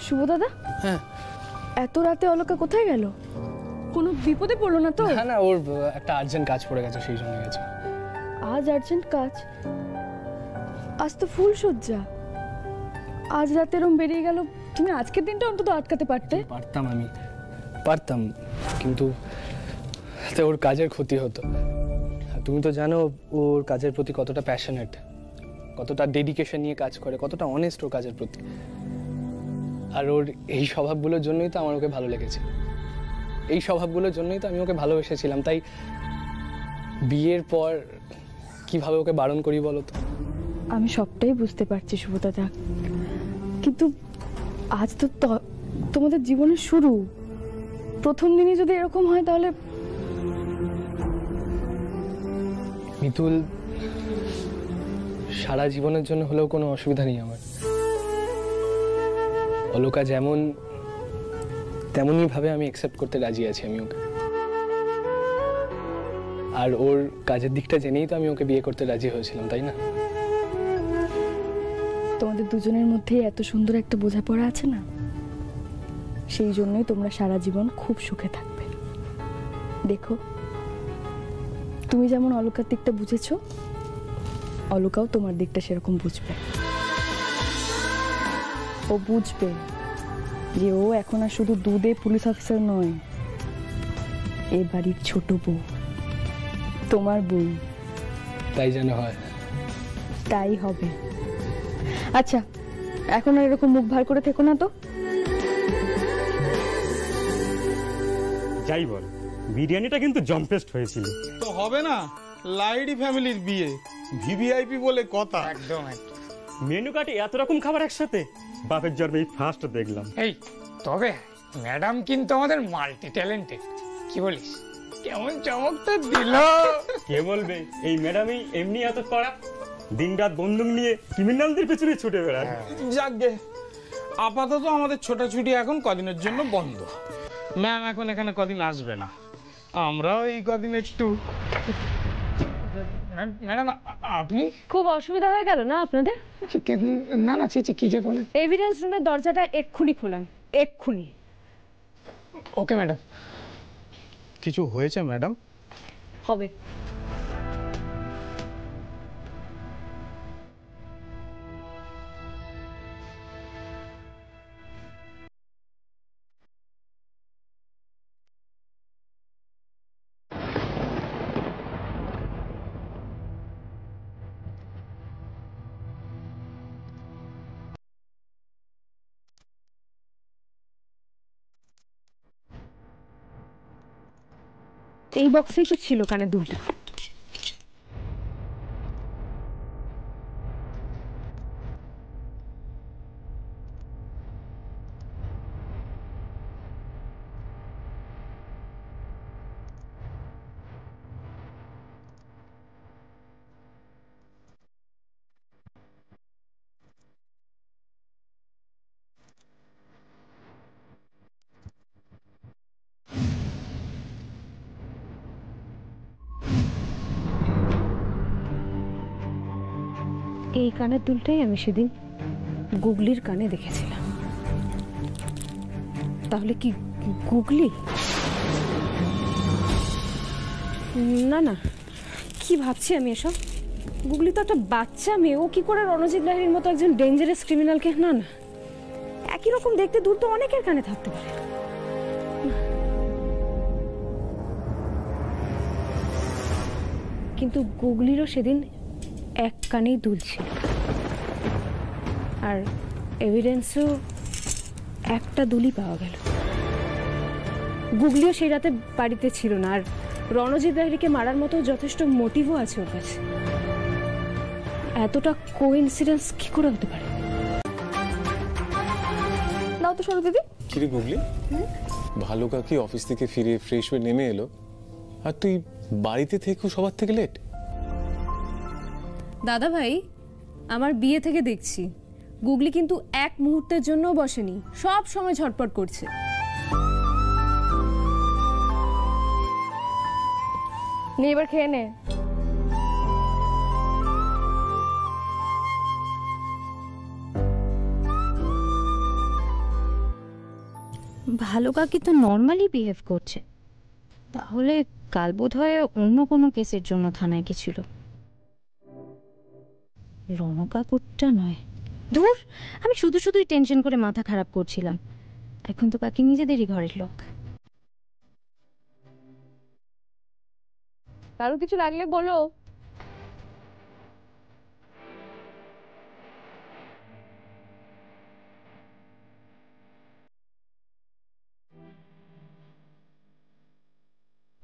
Shubho দাদা, হ্যাঁ এত রাতে অলকা কোথায় গেল? কোনো বিপদে পড়লো না তো? না না, ওর একটা আর্জেন্ট কাজ পড়ে গেছে, সেই জন্য গেছে। আজ আর্জেন্ট কাজ? আজ তো ফুল সজ্জা, আজ রাতে এরম বেরিয়ে গেল। তুমি আজকের দিনটা অন্তত আটকাতে পারতে। পারতাম, আমি পারতাম, কিন্তু তাতে ওর কাজের ক্ষতি হতো। তুমি তো জানো ওর কাজের প্রতি কতটা প্যাশনেট, কতটা ডেডিকেশন নিয়ে কাজ করে, কতটা অনেস্ট ওর কাজের প্রতি। আর ওর এই স্বভাবগুলোর জন্যই তো আমার ওকে ভালো লেগেছে, এই স্বভাবগুলোর জন্যই তো আমি ওকে ভালোবেসেছিলাম। তাই বিয়ের পর কিভাবে ওকে বারণ করি বলো তো? আমি সবটাই বুঝতে পারছি শুভ দাদা, কিন্তু আজ তো তোমাদের জীবনের শুরু। প্রথম দিনই যদি এরকম হয় তাহলে। মিতুল, সারা জীবনের জন্য হলেও কোনো অসুবিধা নেই আমার। অলকা যেমন তেমনই ভাবে আমি অ্যাকসেপ্ট করতে রাজি আছি আমি ওকে। আর ওর কাজের দিকটা জেনেই তো আমি ওকে বিয়ে করতে রাজি হয়েছিলাম, তাই না? তোমাদের দুজনের মধ্যেই এত সুন্দর একটা বোঝাপড়া আছে না, সেই জন্যই তোমরা সারা জীবন খুব সুখে থাকবে। দেখো, তুমি যেমন অলকার দিকটা বুঝেছো, অলকাও তোমার দিকটা সেরকম বুঝবে। ও বুঝবে যে ও এখন আর শুধু দুধে পুলিশ অফিসার নয়, এ বাড়ির ছোট বউ, তোমার বউ। তাই যেন হয়। তাই হবে। আচ্ছা, এখন আর এরকম মুখ ভার করে থেকো না তো। যাই বল, বিরিয়ানিটা কিন্তু জম্পেস্ট হয়েছিল। তো হবে না, লাইডি ফ্যামিলির বিয়ে, ভিভিআইপি বলে কথা। একদম মেনু কার্ডে এত রকম খাবার একসাথে বাপের জন্মেই ফার্স্ট দেখলাম। এই তবে ম্যাডাম কিন্তু আমাদের মাল্টি ট্যালেন্টেড, কি বলিস? কেমন চমকটা দিল! কে বলবে এই ম্যাডামই এমনি এত কড়া, দিনরাত বন্দুক নিয়ে ক্রিমিনালদের পেছনে ছুটে বেড়ায়। যাকগে, আপাতত আমাদের ছোটাছুটি এখন কদিনের জন্য বন্ধ। ম্যাম এখন এখানে কদিন আসবে না, আমরাও এই কদিন একটু। ম্যাডাম আপনি খুব অসুবিধা হয়ে গেল না আপনাদের? না না চেয়েছি, কি যে বলেন। এভিডেন্স রুমের দরজাটা এক্ষুনি খোলান, এক্ষুনি। Okay madam. কিছু হয়েছে ম্যাডাম? হবে। এই বক্সেই তো ছিল কানের দুলটা। এই কানের দুলটাই আমি সেদিন গুগলির কানে দেখেছিলাম। তাহলে কি গুগলি? না না, কি ভাবছি আমি এসব? গুগলি তো একটা বাচ্চা মেয়ে, ও কি করে রণজিৎ লাহিড়ীর মতো একজন ডেঞ্জারাস ক্রিমিনালকে? না না, একই রকম দেখতে দুল তো অনেকের কানে থাকতে পারে। কিন্তু গুগলিরও সেদিন এক কানেই দুল ছিল, আর এভিডেন্সও একটা দুলই পাওয়া গেল। গুগলিও সেই রাতে বাড়িতে ছিল না, আর রণজিৎ লাহিড়ীকে মারার মতো যথেষ্ট মোটিভও আছে ওর কাছে। এতটা কোইন্সিডেন্স কি করে হতে পারে? নাও তো সরু দিদি। কিরে গুগলি, ভালো কাকি অফিস থেকে ফিরে ফ্রেশ হয়ে নেমে এলো, আর তুই বাড়িতে থেকেও সবার থেকে লেট। দাদা ভাই, আমার বিয়ে থেকে দেখছি গুগলি কিন্তু এক মুহূর্তের জন্য বসেনি, সব সময় ঝটপট করছে। নে এবার খেয়ে নে। ভালো কাকি তো নর্মালি বিহেভ করছে, তাহলে কাল বোধহয় অন্য কোনো কেসের জন্য থানায় গেছিল। রণকাকুরটা নয়। ধুর, আমি শুধু শুধুই টেনশন করে মাথা খারাপ করছিলাম। এখন তো কাকি নিজেদেরই ঘরের লোক। কারো কিছু লাগলে বলো।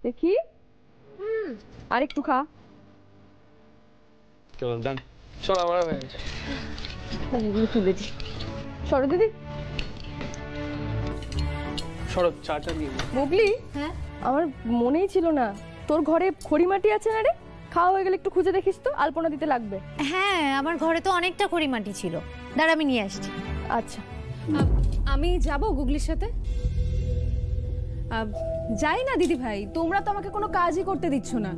দেখি, আর একটু খা। চল ডান, চল আমরা হয়ে গেছে। তুলে দি সরো দিদি। সরো চাটা দিয়ে। মুগলি, হ্যাঁ আমার মনেই ছিল না তোর ঘরে খড়িমাটি আছে না রে। খাওয়া হয়ে গেলে একটু খুঁজে দেখিস তো, আলপনা দিতে লাগবে। হ্যাঁ, আমার ঘরে তো অনেকটা খড়িমাটি ছিল, দাঁড়া আমি নিয়ে আসছি। আচ্ছা, আমি যাব গুগলির সাথে? যাই না দিদি ভাই, তোমরা তো আমাকে কোনো কাজই করতে দিচ্ছ না।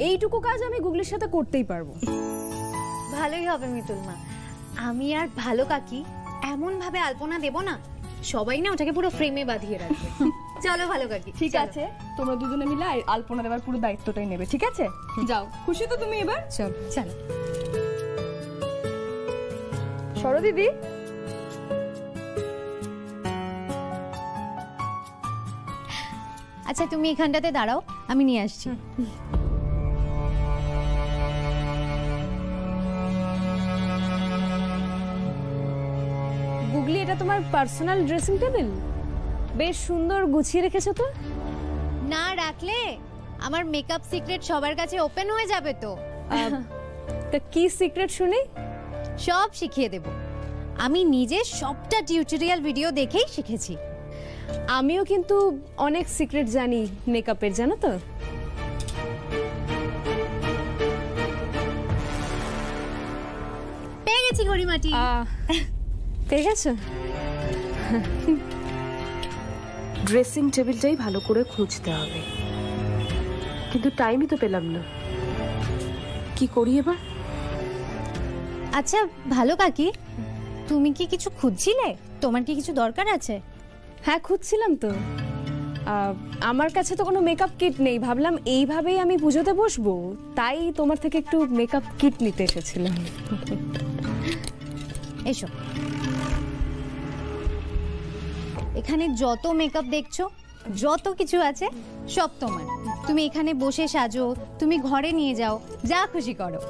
এইটুকু কাজ আমি গুগলির সাথে করতেই পারবো। ভালোই হবে মিতুল মা, আমি আর ভালো কাকি এমন ভাবে আলপনা দেব না, সবাই না ওটাকে পুরো ফ্রেমে বাঁধিয়ে রাখবে। চলো ভালো কাকি। ঠিক আছে, তোমরা দুজনে মিলে আলপনা দেওয়ার পুরো দায়িত্বটাই নেবে, ঠিক আছে? যাও, খুশি তো তুমি এবার? চল চলো। সরো দিদি। আচ্ছা তুমি এখানটাতে দাঁড়াও, আমি নিয়ে আসছি। গুগলি, এটা তোমার পার্সোনাল ড্রেসিং টেবিল? বেশ সুন্দর গুছিয়ে রেখেছো তো। না রাখলে আমার মেকআপ সিক্রেট সবার কাছে ওপেন হয়ে যাবে তো। তা কি সিক্রেট শুনি? সব শিখিয়ে দেব। আমি নিজে সবটা টিউটোরিয়াল ভিডিও দেখেই শিখেছি। আমিও কিন্তু অনেক সিক্রেট জানি মেকআপের, জানো তো। পেয়ে গেছি গড়িমাটি। পেয়ে গেছো? ড্রেসিং টেবিলটাই ভালো করে খুঁজতে হবে, কিন্তু টাইমই তো পেলাম না। কি করি এবার? আচ্ছা ভালো কাকি, তুমি কি কিছু খুঁজছিলে? তোমার কি কিছু দরকার আছে? হ্যাঁ খুঁজছিলাম তো। আমার কাছে তো কোনো মেকআপ কিট নেই, ভাবলাম এইভাবেই আমি পুজোতে বসবো, তাই তোমার থেকে একটু মেকআপ কিট নিতে এসেছিলাম। এসো, এখানে যত মেকআপ দেখছো, যত কিছু আছে সব তোমার। তুমি এখানে বসে সাজো, তুমি ঘরে নিয়ে যাও, যা খুশি করো।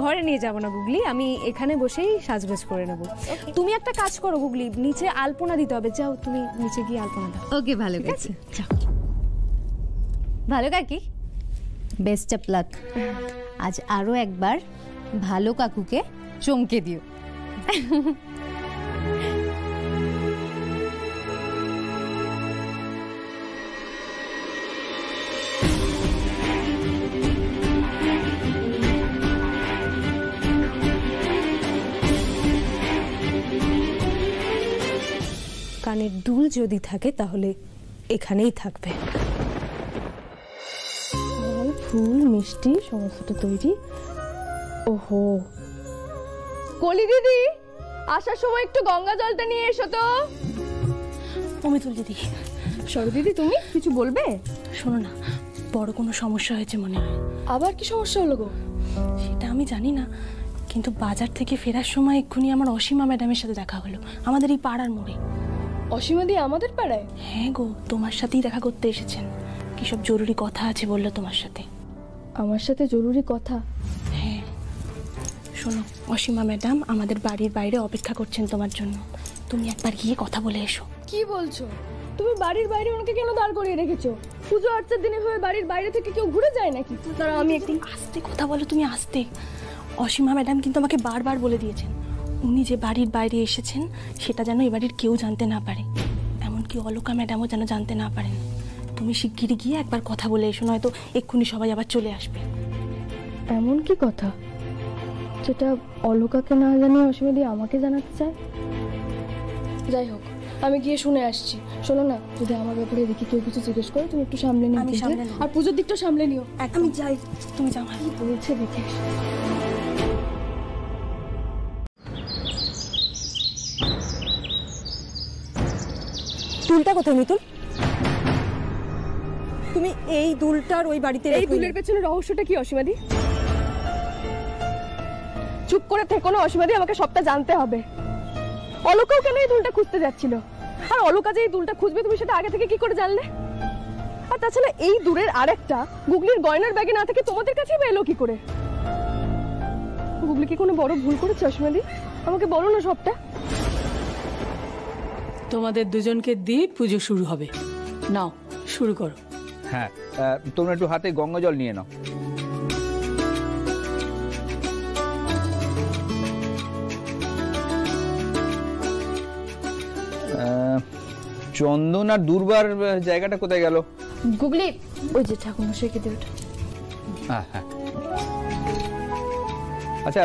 ঘরে নিয়ে যাবো না গুগলি, আমি এখানে বসেই সাজগোজ করে নেবো। তুমি একটা কাজ করো গুগলি, নিচে আলপনা দিতে হবে, যাও তুমি নিচে গিয়ে আলপনা দাও। ওকে, ভালো গেছে। ভালো কাকি, বেস্ট অফ লাক। আজ আরো একবার ভালো কাকুকে চমকে দিও। কানের দুল যদি থাকে তাহলে এখানেই থাকবে। ফুল মিষ্টি সমস্তটা তৈরি। ওহো, কলি দিদি আসার সময় একটু গঙ্গা জলটা নিয়ে এসো তো। অমিতুল দিদি, সরো দিদি, তুমি কিছু বলবে? শোনো না, বড় কোনো সমস্যা হয়েছে মনে হয়। আবার কি সমস্যা হলো গো? সেটা আমি জানি না, কিন্তু বাজার থেকে ফেরার সময় এক্ষুনি আমার অসীমা ম্যাডামের সাথে দেখা হলো, আমাদের এই পাড়ার মোড়ে। অসীমা দি আমাদের পাড়ায়? হ্যাঁ গো, তোমার সাথেই দেখা করতে এসেছেন। কি সব জরুরি কথা আছে বললো তোমার সাথে। আমার সাথে জরুরি কথা? হ্যাঁ, শোনো, অসীমা ম্যাডাম আমাদের বাড়ির বাইরে অপেক্ষা করছেন তোমার জন্য, তুমি একবার গিয়ে কথা বলে এসো। কি বলছো? তুমি বাড়ির বাইরে ওনাকে কেন দাঁড় করিয়ে রেখেছো? পুজো আর্চার দিনে ভাবে বাড়ির বাইরে থেকে কেউ ঘুরে যায় নাকি? তারা আমি একটু আস্তে কথা বলো, তুমি আস্তে। অসীমা ম্যাডাম কিন্তু আমাকে বারবার বলে দিয়েছেন উনি যে বাড়ির বাইরে এসেছেন সেটা যেন এ বাড়ির কেউ জানতে না পারে, এমনকি অলকা ম্যাডামও যেন জানতে না পারেন। তুমি শিগগিরই গিয়ে একবার কথা বলে এসো, নয়তো এক্ষুনি সবাই আবার চলে আসবে। এমন কি কথা যেটা অলকাকে না জানিয়ে অসীমা দি আমাকে জানাতে চায়? যাই হোক, আমি গিয়ে শুনে আসছি। শোনো না, যদি আমার ব্যাপারে দেখি কেউ কিছু জিজ্ঞেস করে তুমি একটু সামলে নিও, আর পুজোর দিকটা সামলে নিও। আমি যাই, তুমি যাও। কি বলছে দেখে। দুলটা কোথায় মিতুল? তুমি এই দুলটার ওই বাড়িতে, এই দুলের পেছনে রহস্যটা কি অসীমাদি? চুপ করে থেকো না অসীমাদি, আমাকে সবটা জানতে হবে। অলকাও কেন এই দুলটা খুঁজতে যাচ্ছিল? আর অলকা যে এই দুলটা খুঁজবে তুমি সেটা আগে থেকে কি করে জানলে? আর তাছাড়া এই দূরের আরেকটা গুগলির গয়নার ব্যাগে না থেকে তোমাদের কাছেই এলো কি করে? গুগলি কি কোনো বড় ভুল করেছে অসীমাদি? আমাকে বলো না সবটা। তোমাদের দুজনকে দিয়ে পুজো শুরু হবে, নাও শুরু করো। হ্যাঁ, তোমরা একটু হাতে গঙ্গা জল নিয়ে নাও। চন্দন আর দুর্বার জায়গাটা কোথায় গেল? গুগলি ওই যে ঠাকুর মশাইকে দিয়ে ওটা। হ্যাঁ হ্যাঁ, আচ্ছা,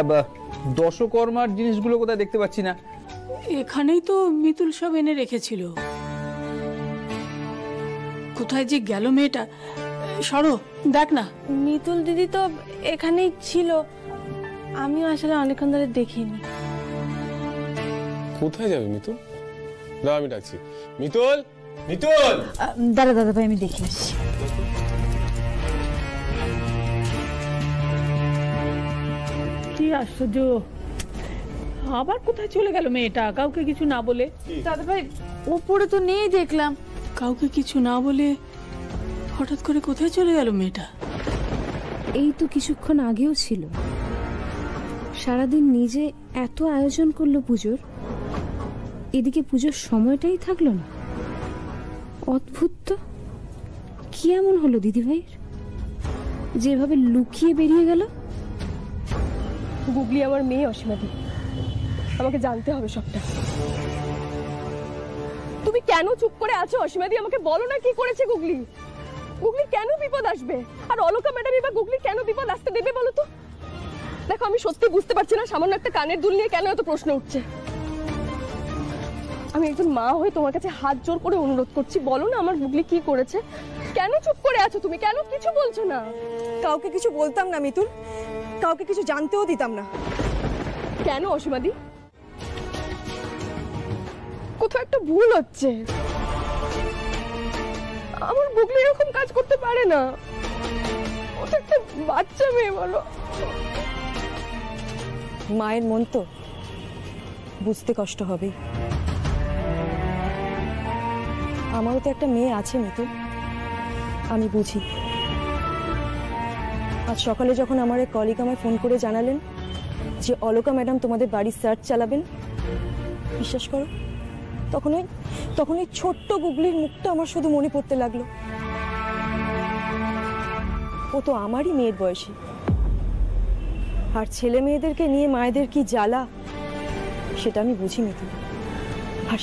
দশকর্মার জিনিসগুলো কোথায় দেখতে পাচ্ছি না? এখানেই তো মিতুল সব এনে রেখেছিল। কোথায় যে গেল মেয়েটা? সরো, দেখ না। মিতুল দিদি তো এখানেই ছিল, আমিও আসলে অনেকক্ষণ ধরে দেখিনি। কোথায় যাবে মিতুল? দাঁড়া, আমি ডাকছি। মিতুল, মিতুল! দাদা ভাই, আমি দেখে আসছি। কি আশ্চর্য, আবার কোথায় চলে গেল মেয়েটা কাউকে কিছু না বলে? দাদা ভাই, ওপরে তো নেই দেখলাম। কাউকে কিছু না বলে হঠাৎ করে কোথায় চলে গেল মেয়েটা? এই তো কিছুক্ষণ আগেও ছিল। সারাদিন নিজে এত আয়োজন করলো পুজোর, এদিকে পুজোর সময়টাই থাকলো না। অদ্ভুত তো, কি এমন হলো দিদিভাইয়ের যেভাবে লুকিয়ে বেরিয়ে গেল? গুগলি আমার মেয়ে অসীমাদি, আমাকে জানতে হবে সবটা। তুমি কেন চুপ করে আছো অসীমাদি? আমাকে বলো না কি করেছে গুগলি। গুগলি কেন বিপদ আসবে? আর অলকা ম্যাডামই বা গুগলি কেন বিপদ আসতে দেবে বলো তো? দেখো, আমি সত্যি বুঝতে পারছি না সামান্য একটা কানের দুল নিয়ে কেন এত প্রশ্ন উঠছে। আমি একজন মা হয়ে তোমার কাছে হাত জোর করে অনুরোধ করছি, বলো না আমার গুগলি কি করেছে। কেন চুপ করে আছো তুমি? কেন কিছু বলছো না? কাউকে কিছু বলতাম না মিতুল, কাউকে কিছু জানতেও দিতাম না। কেন অসীমাদি? কোথাও একটা ভুল হচ্ছে। আমার গুগলি এরকম কাজ করতে পারে না। ও তো একটা বাচ্চা মেয়ে, বলো। মায়ের মন তো বুঝতে কষ্ট হবে। আমারও তো একটা মেয়ে আছে মিতুল, আমি বুঝি। আজ সকালে যখন আমার এক কলিগ আমায় ফোন করে জানালেন যে অলকা ম্যাডাম তোমাদের বাড়ির সার্চ চালাবেন, বিশ্বাস করো তখন ওই ছোট্ট গুগলির মুখটা আমার শুধু মনে পড়তে লাগলো। ও তো আমারই মেয়ের বয়সী, আর ছেলে মেয়েদেরকে নিয়ে মায়েদের কি জ্বালা সেটা আমি বুঝি মিতুল। আর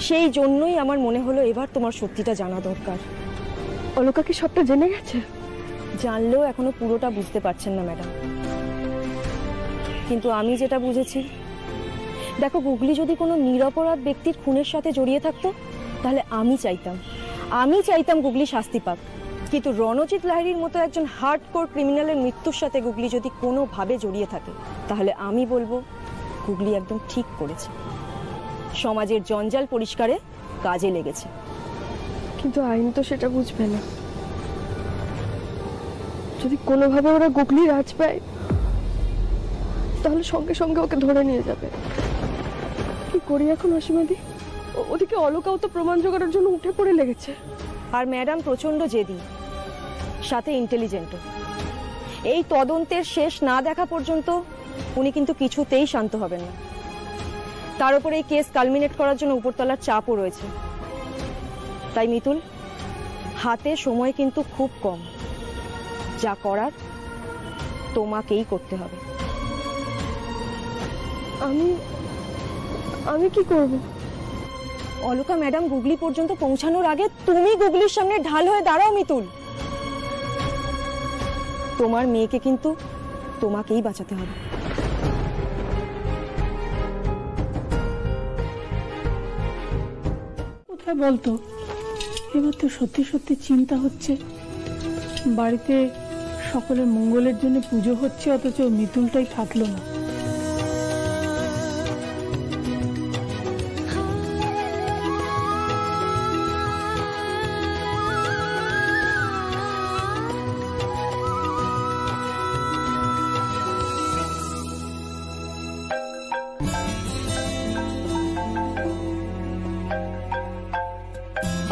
সেই জন্যই আমার মনে হলো এবার তোমার সত্যিটা জানা দরকার। অলকা কি সবটা জেনে গেছে? জানলেও এখনো পুরোটা বুঝতে পারছেন না ম্যাডাম, কিন্তু আমি যেটা বুঝেছি, দেখো গুগলি যদি কোনো নিরপরাধ ব্যক্তির খুনের সাথে জড়িয়ে থাকতো তাহলে আমি চাইতাম গুগলি শাস্তি পাক। কিন্তু রণজিৎ লাহিড়ীর মতো একজন হার্ডকোর ক্রিমিনালের মৃত্যুর সাথে গুগলি যদি কোনোভাবে জড়িয়ে থাকে তাহলে আমি বলবো গুগলি একদম ঠিক করেছে, সমাজের জঞ্জাল পরিষ্কারে কাজে লেগেছে। কিন্তু আইন তো সেটা বুঝবে না। যদি কোনোভাবে ওরা গুগলির আঁচ পায় তাহলে সঙ্গে সঙ্গে ওকে ধরে নিয়ে যাবে। কি করি এখন অসীমাদি? ওদিকে অলকাও তো প্রমাণ জোগাড়ের জন্য উঠে পড়ে লেগেছে। আর ম্যাডাম প্রচন্ড জেদি, সাথে ইন্টেলিজেন্টও। এই তদন্তের শেষ না দেখা পর্যন্ত উনি কিন্তু কিছুতেই শান্ত হবেন না। তার উপরে এই কেস কালমিনেট করার জন্য উপরতলার চাপও রয়েছে। তাই মিতুল, হাতে সময় কিন্তু খুব কম। যা করার তোমাকেই করতে হবে। আমি কি করব? অলকা ম্যাডাম গুগলি পর্যন্ত পৌঁছানোর আগে তুমি গুগলির সামনে ঢাল হয়ে দাঁড়াও মিতুল। তোমার মেয়েকে কিন্তু তোমাকেই বাঁচাতে হবে। কোথায় বলতো? এবার তো সত্যি সত্যি চিন্তা হচ্ছে। বাড়িতে সকলের মঙ্গলের জন্য পুজো হচ্ছে, অথচ মিতুলটাই থাকলো না।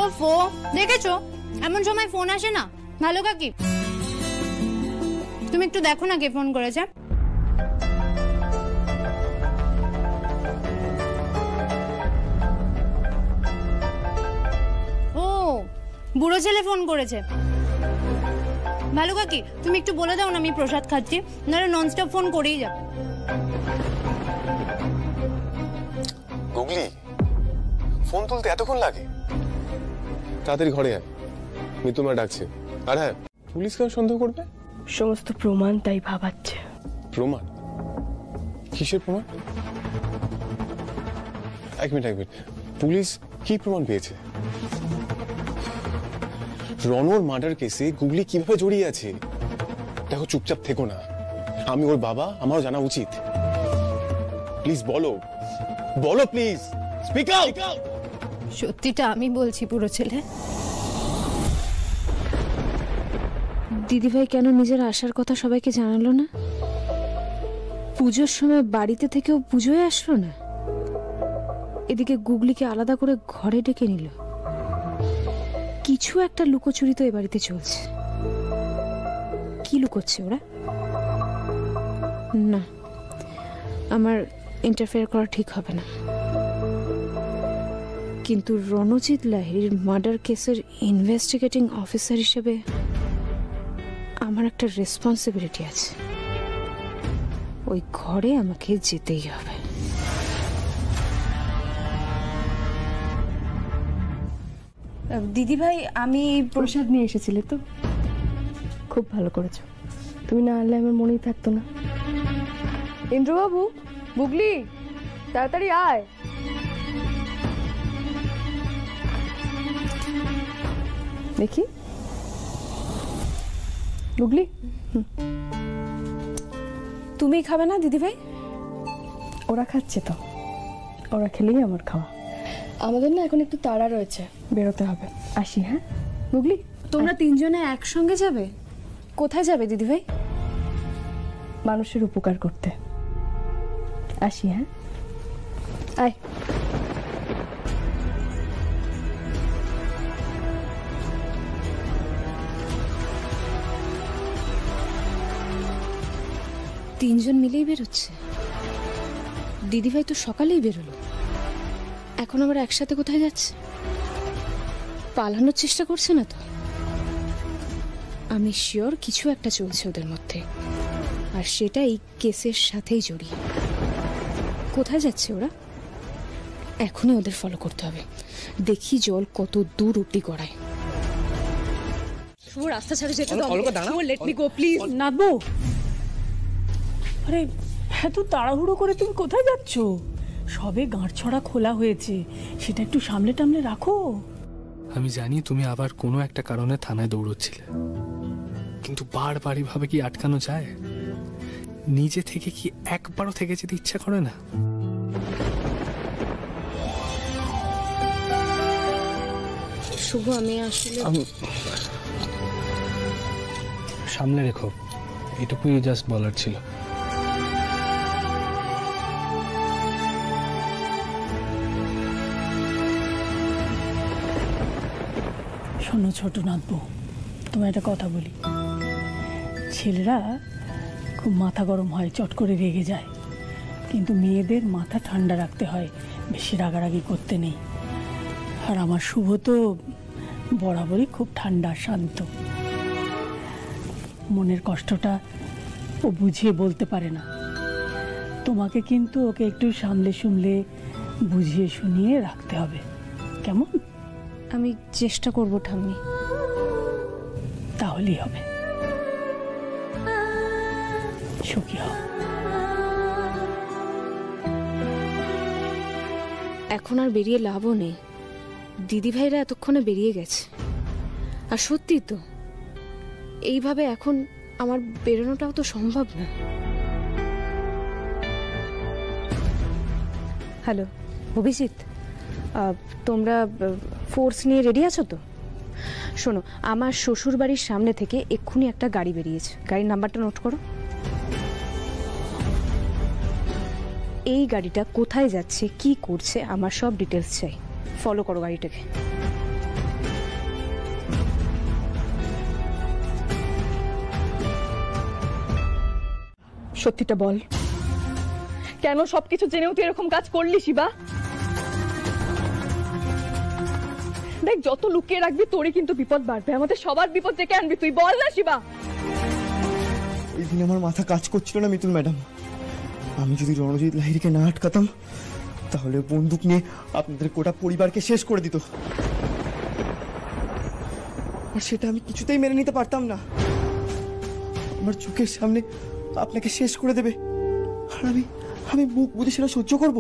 ওফো, দেখেছো এমন সময় ফোন আসে না। ভালো কাকি, তুমি একটু দেখো না কে ফোন করেছে। ও, বুড়ো ছেলে ফোন করেছে। ভালো কাকি, তুমি একটু বলে দাও না আমি প্রসাদ খাচ্ছি, নাহলে ননস্টপ ফোন করেই যাবে। গুগলি, ফোন তুলতে এতক্ষণ লাগে? তাড়াতাড়ি ঘরে আয়, মিতু মা ডাকছে। আর হ্যাঁ, পুলিশ কেন সন্দেহ করবে? সমস্ত প্রমাণ তাই ভাবাচ্ছে। প্রমাণ? কিসের প্রমাণ? এক মিনিট, পুলিশ কি প্রমাণ পেয়েছে? রনর মার্ডার কেসে গুগলি কিভাবে জড়িয়ে আছে? দেখো, চুপচাপ থেকো না। আমি ওর বাবা, আমারও জানা উচিত। প্লিজ বলো প্লিজ, স্পিক আউট। সত্যিটা আমি বলছি পুরো ছেলে। দিদিভাই কেন নিজের আসার কথা সবাইকে জানালো না? পুজোর সময় বাড়িতে থেকেও পুজোয় আসলো না। এদিকে গুগলিকে আলাদা করে ঘরে ডেকে নিল। কি কিছু একটা লুকোচুরি তো এ বাড়িতে চলছে। কি লুকোচ্ছে ওরা? না, আমার ইন্টারফেয়ার করা ঠিক হবে না। কিন্তু রণজিৎ লাহিড়ীর মার্ডার কেসের ইনভেস্টিগেটিং অফিসার হিসেবে আমার একটা রেসপন্সিবিলিটি আছে। ওই ঘরে আমাকে যেতেই হবে। দিদি ভাই, আমি প্রসাদ নিয়ে এসেছিলে তো, খুব ভালো করেছো। তুমি না আনলে আমার মনেই থাকতো না। ইন্দ্রবাবু, বুগলি, তাড়াতাড়ি আয়। দেখি বুগলি, তুমি খাবে না দিদি ভাই? ওরা খাচ্ছে তো, ওরা খেলেই আমার খাওয়া। আমাদের না এখন একটু তাড়া রয়েছে, বেরোতে হবে। আসি। হ্যাঁ বুগলি, তোমরা তিনজনে একসঙ্গে যাবে? কোথায় যাবে দিদি ভাই? মানুষের উপকার করতে। আসি। হ্যাঁ, আয়। তিনজন মিলেই বেরোচ্ছে? দিদি ভাই তো সকালেই বেরোলো, এখন আবার একসাথে কোথায় যাচ্ছে? পালানোর চেষ্টা করছে না তো? আমি শিওর কিছু একটা চলছে ওদের মধ্যে, আর সেটা এই কেসের সাথেই জড়িয়ে। কোথায় যাচ্ছে ওরা? এখনই ওদের ফলো করতে হবে। দেখি জল কত দূর অব্দি গড়ায়। রাস্তা ছাড়ে যেতে দাও। Let me go please. নাথবু, আরে এত তাড়াহুড়ো করে তুমি কোথায় যাচ্ছ? সবে গাঁটছড়া খোলা হয়েছে, সেটা একটু সামলে টামলে রাখো। আমি জানি তুমি আবার কোনো একটা কারণে থানায় দৌড়চ্ছিলে, কিন্তু বারবার ভাবে কি আটকানো যায়? নিজে থেকে কি একবারও থেকে যেতে ইচ্ছা করে না? শুভ, আমি আসলে সামনে রেখো, এটুকুই জাস্ট বলার ছিল। শোনো ছোট নাথবু, তোমার একটা কথা বলি। ছেলেরা খুব মাথা গরম হয়, চট করে রেগে যায়, কিন্তু মেয়েদের মাথা ঠান্ডা রাখতে হয়, বেশি রাগারাগি করতে নেই। আর আমার শুভ তো বরাবরই খুব ঠান্ডা শান্ত। মনের কষ্টটা ও বুঝিয়ে বলতে পারে না। তোমাকে কিন্তু ওকে একটু সামলে সুমলে বুঝিয়ে শুনিয়ে রাখতে হবে, কেমন? আমি চেষ্টা করব ঠাম্মি। তাহলেই হবে। সুখী হও। এখন আর বেরিয়ে লাভও নেই, দিদি ভাইরা এতক্ষণে বেরিয়ে গেছে। আর সত্যি তো, এইভাবে এখন আমার বেরোনোটাও তো সম্ভব না। হ্যালো অভিজিৎ, তোমরা ফোর্স নিয়ে রেডি আছো তো? শোনো, আমার শ্বশুর বাড়ির সামনে থেকে এক্ষুনি একটা গাড়ি বেরিয়েছে, গাড়ির নাম্বারটা নোট করো। এই গাড়িটা কোথায় যাচ্ছে, কি করছে, আমার সব ডিটেলস চাই। ফলো করো গাড়িটাকে। সত্যিটা বল, কেন সবকিছু জেনেও তুই এরকম কাজ করলি শিবা? দেখ, যত লুকিয়ে রাখবি তোরই কিন্তু বিপদ বাড়বে, আমাদের সবার বিপদ ডেকে আনবি তুই। বল না শিবা। ওই দিন আমার মাথা কাজ করছিল না মিতুল ম্যাডাম। আমি যদি রণজিৎ লাহিড়ীকে না আটকাতাম, তাহলে বন্দুক নিয়ে আপনাদের গোটা পরিবারকে শেষ করে দিত। আর সেটা আমি কিছুতেই মেনে নিতে পারতাম না। আমার চোখের সামনে আপনাকে শেষ করে দেবে, আর আমি মুখ বুঝে সেটা সহ্য করব?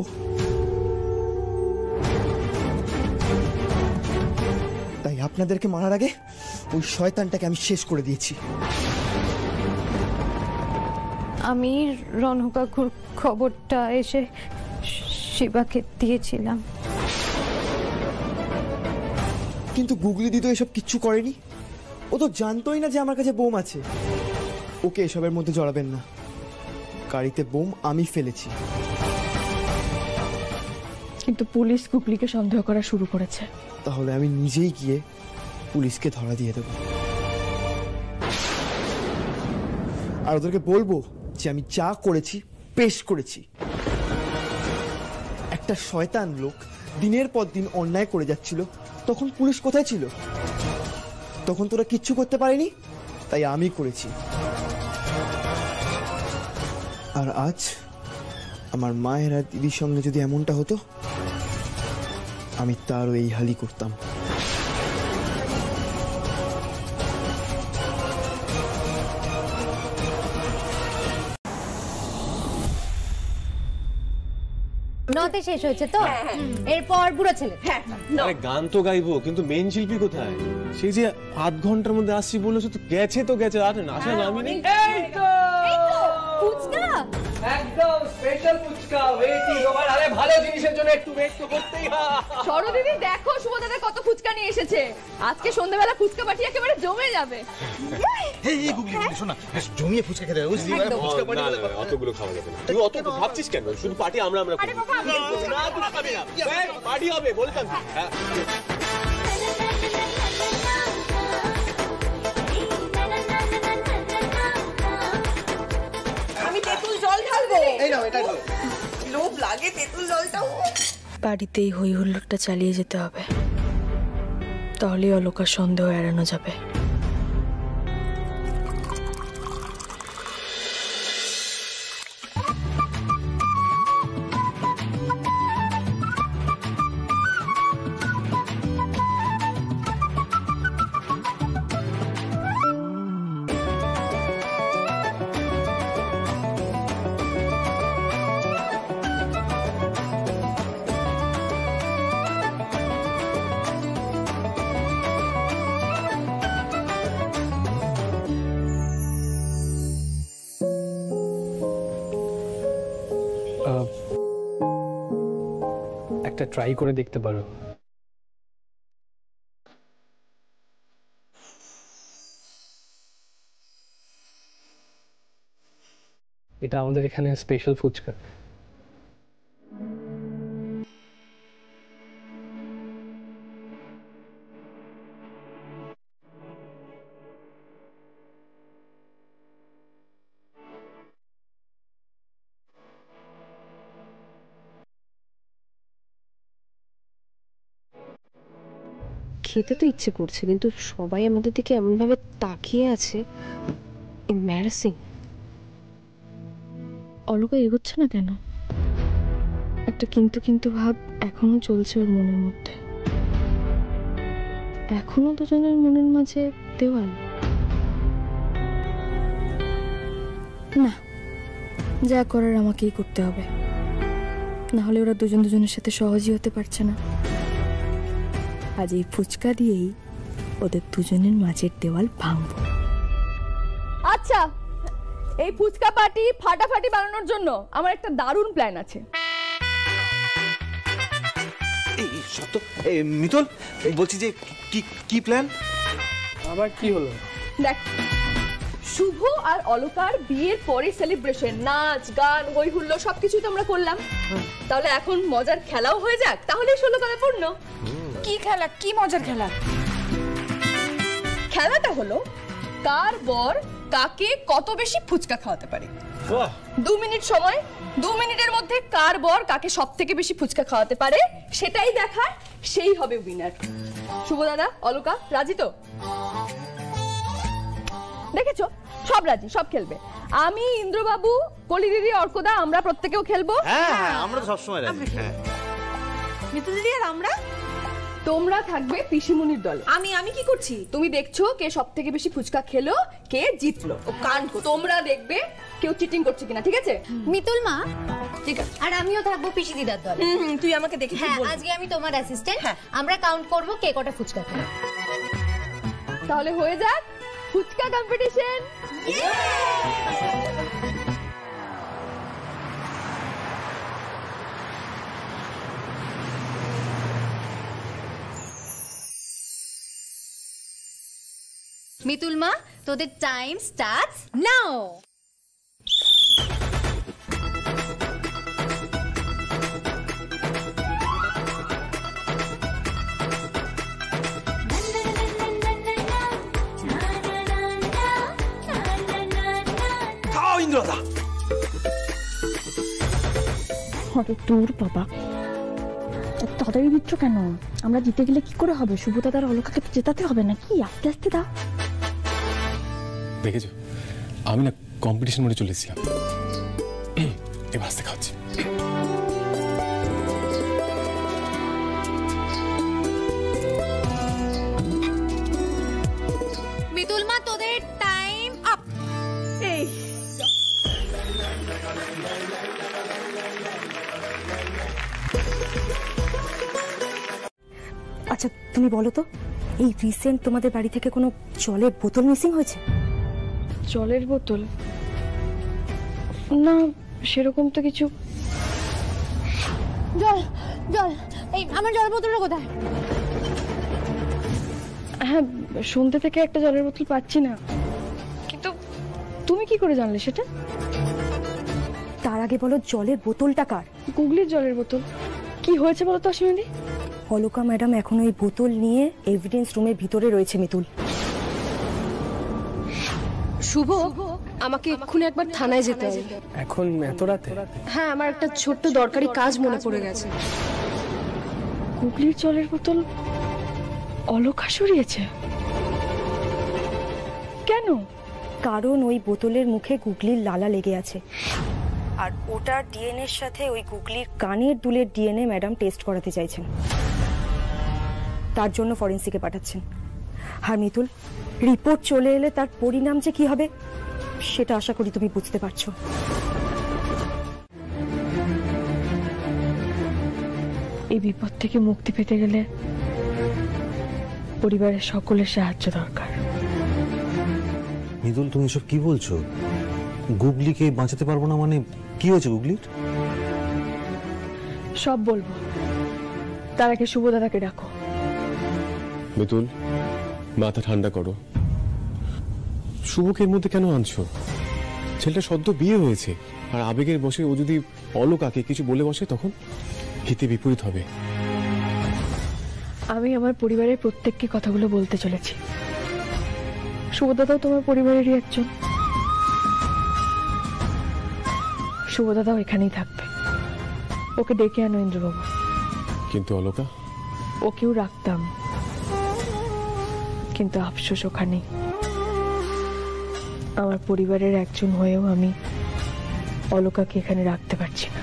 তাই আপনাদেরকে মারার আগে ওই শয়তানটাকে আমি শেষ করে দিয়েছি। আমি রণকাকুর খবরটা এসে শিবাকে দিয়েছিলাম, কিন্তু গুগলি দিদি তো এসব কিচ্ছু করেনি। ও তো জানতোই না যে আমার কাছে বোম আছে। ওকে এসবের মধ্যে জড়াবেন না। গাড়িতে বোম আমি ফেলেছি। কিন্তু পুলিশ গুগলিকে সন্দেহ করা শুরু করেছে। তাহলে আমি নিজেই গিয়ে পুলিশকে ধরা দিয়ে দেবো, আর ওদেরকে বলবো যে আমি যা করেছি পেশ করেছি। একটা শয়তান লোক দিনের পর দিন অন্যায় করে যাচ্ছিল, তখন পুলিশ কোথায় ছিল? তখন তোরা কিচ্ছু করতে পারেনি, তাই আমি করেছি। আর আজ আমার মায়ের আর দিদির সঙ্গে যদি এমনটা হতো, আমি তারও এই হালই করতাম। নতে শেষ হয়েছে তো, এরপর বুড়ো ছেলে। আরে গান তো গাইবো, কিন্তু মেইন শিল্পী কোথায়? সেই যে আধ ঘন্টার মধ্যে আসছি বললো, সে তো গেছে আর আসলে নামি নেই। ফুচকা একদম স্পেশাল ফুচকা, ওয়েটিং ওভার। আরে ভালো জিনিসের জন্য একটু ওয়েট তো করতেই হয়। সরো দিদি, দেখো শুভদাদা কত ফুচকা নিয়ে এসেছে। আজকে সন্ধ্যাবেলা ফুচকা পার্টি একেবারে জমে যাবে। এই গুগলি শোনা, জমিয়ে ফুচকা খেতে হবে, বুঝলি? ফুচকা পার্টি অতগুলো খাওয়া যাবে না। তুই অত ভাবছিস কেন? শুধু পার্টি আমরা করব। না তুই খাবি না, পার্টি হবে বলতাম। আমি তেঁতুল জল ঢালবো। এই নাও, এটা লোভ লাগে তেঁতুল জলটাও। বাড়িতেই হই হুল্লোড়টা চালিয়ে যেতে হবে, তাহলেই অলোকার সন্দেহ এড়ানো যাবে। একটা ট্রাই করে দেখতে পারো। এটা আমাদের এখানে স্পেশাল ফুচকা। খেতে তো ইচ্ছে করছে, কিন্তু সবাই আমাদের দিকে এমন ভাবে তাকিয়ে আছে, এম্বারাসিং। অলকা এগোচ্ছে না কেন? একটা কিন্তু ভাব এখনো চলছে ওর মনের মধ্যে। এখনো দুজনের মনের মাঝে দেওয়াল। না, যা করার আমাকেই করতে হবে, না হলে ওরা দুজনের সাথে সহজই হতে পারছে না। আজ এই ফুচকা দিয়েই ওদের দুজনের মাঝের দেওয়াল ভাঙবো। আচ্ছা, এই ফুচকা পার্টি ফাটাফাটি বানানোর জন্য আমার একটা দারুণ প্ল্যান আছে। এই সত্য, মিতুল বলছি যে কি প্ল্যান? আবার কি হলো? দেখ, শুভ আর অলকার বিয়ের পরে সেলিব্রেশন, নাচ গান হই হুল্লো সবকিছুই তো আমরা করলাম। তাহলে এখন মজার খেলাও হয়ে যাক, তাহলে 16 তলা পূর্ণ। কি খেলা? কি মজার খেলা? খেলাটা হলো কার বর কাকে কত বেশি ফুচকা খাওয়াতে পারে। 2 মিনিট সময়, 2 মিনিটের মধ্যে কার বর কাকে সব থেকে বেশি ফুচকা খাওয়াতে পারে সেটাই দেখার, সেই হবে উইনার। শুভ দাদা, অলকা রাজি তো? দেখেছো, সব রাজি, সব খেলবে। আমি, ইন্দ্রবাবু, কলি দিদি, অর্কদা, আমরা প্রত্যেকেও খেলবো। হ্যাঁ, আমরা তো সবসময় রাজি। হ্যাঁ, মিতুল দিদি আর আমরা? তোমরা থাকবে পিসিমুনির দল। আমি কি করছি? তুমি দেখছো কে সব থেকে বেশি ফুচকা খেলো, কে জিতলো। ও কান, তোমরা দেখবে কেউ চিটিং করছে কিনা, ঠিক আছে? মিতুল মা, ঠিক আছে। আর আমিও থাকবো পিসি দিদার দলে। তুই আমাকে দেখে হ্যাঁ, আজকে আমি তোমার অ্যাসিস্ট্যান্ট। আমরা কাউন্ট করব কে কটা ফুচকা খায়। তাহলে হয়ে যাক ফুচকা কম্পিটিশন। মিতুল মা, তোদের টাইম স্টার্টস নাও। সুজাতা। অত দূর বাবা, তাড়াতাড়ি দিচ্ছ কেন? আমরা জিতে গেলে কি করে হবে? শুভদাদা আর অলকাকে তো জেতাতে হবে নাকি? আস্তে আস্তে দাও। দেখেছো, আমি না কম্পিটিশন মোডে চলে এসেছিলাম। এবার আস্তে খাচ্ছি। মিতুল মা, তোদের টাইম আপ। এই আচ্ছা তুমি বলো তো, এই রিসেন্ট তোমাদের বাড়ি থেকে কোনো জলের বোতল মিসিং হয়েছে? জলের বোতল? না, সেরকম তো কিছু। জল জল, এই আমার জলের বোতলটা কোথায়? হ্যাঁ, সন্ধ্যে থেকে একটা জলের বোতল পাচ্ছি না, কিন্তু তুমি কি করে জানলে সেটা? তার আগে বলো, জলের বোতলটা কার? গুগলির জলের বোতল। কি হয়েছে বলো তো অশ্বিনী? অলকা ম্যাডাম এখন ওই বোতল নিয়ে এভিডেন্স রুমের ভিতরে রয়েছে মিতুল। শুভ, আমাকে এক্ষুনি একবার থানায় যেতে হবে। এখন এত রাতে? হ্যাঁ, আমার একটা ছোট্ট দরকারি কাজ মনে পড়ে গেছে। গুগলির জলের বোতল অলকা সরিয়েছে কেন? কারণ ওই বোতলের মুখে গুগলির লালা লেগে আছে, আর ওটার ডিএনএ এর সাথে ওই গুগলির কানের দুলের ডিএনএ ম্যাডাম টেস্ট করাতে চাইছেন। তার জন্য ফরেন্সিকে পাঠাচ্ছেন। আর মিতুল, রিপোর্ট চলে এলে তার পরিণাম যে কি হবে সেটা আশা করি তুমি বুঝতে পারছো। এই বিপদ থেকে মুক্তি পেতে গেলে পরিবারের সকলের সাহায্য দরকার। মিতুল, তুমি এসব কি বলছো? গুগলিকে বাঁচাতে পারবো না মানে? কি হয়েছে গুগলির? সব বলবো, তার আগে শুভদাদাকে ডাকো। মিতুল, মাথা ঠান্ডা করো। শুভকে এর মধ্যে কেন আনছো? ছেলেটা সদ্য বিয়ে হয়েছে, আর আবেগের বসে ও যদি অলকাকে কিছু বলে বসে তখন হিতে বিপরীত হবে। আমি আমার পরিবারের প্রত্যেককে কথাগুলো বলতে চলেছি। শুভদাদাও তোমার পরিবারেরই একজন। শুভদাদাও এখানেই থাকবে। ওকে ডেকে আনো ইন্দ্রবাবু। কিন্তু অলকা? ওকেও রাখতাম, কিন্তু আফসোস ওখানেই। আমার পরিবারের একজন হয়েও আমি অলকাকে এখানে রাখতে পারছি না,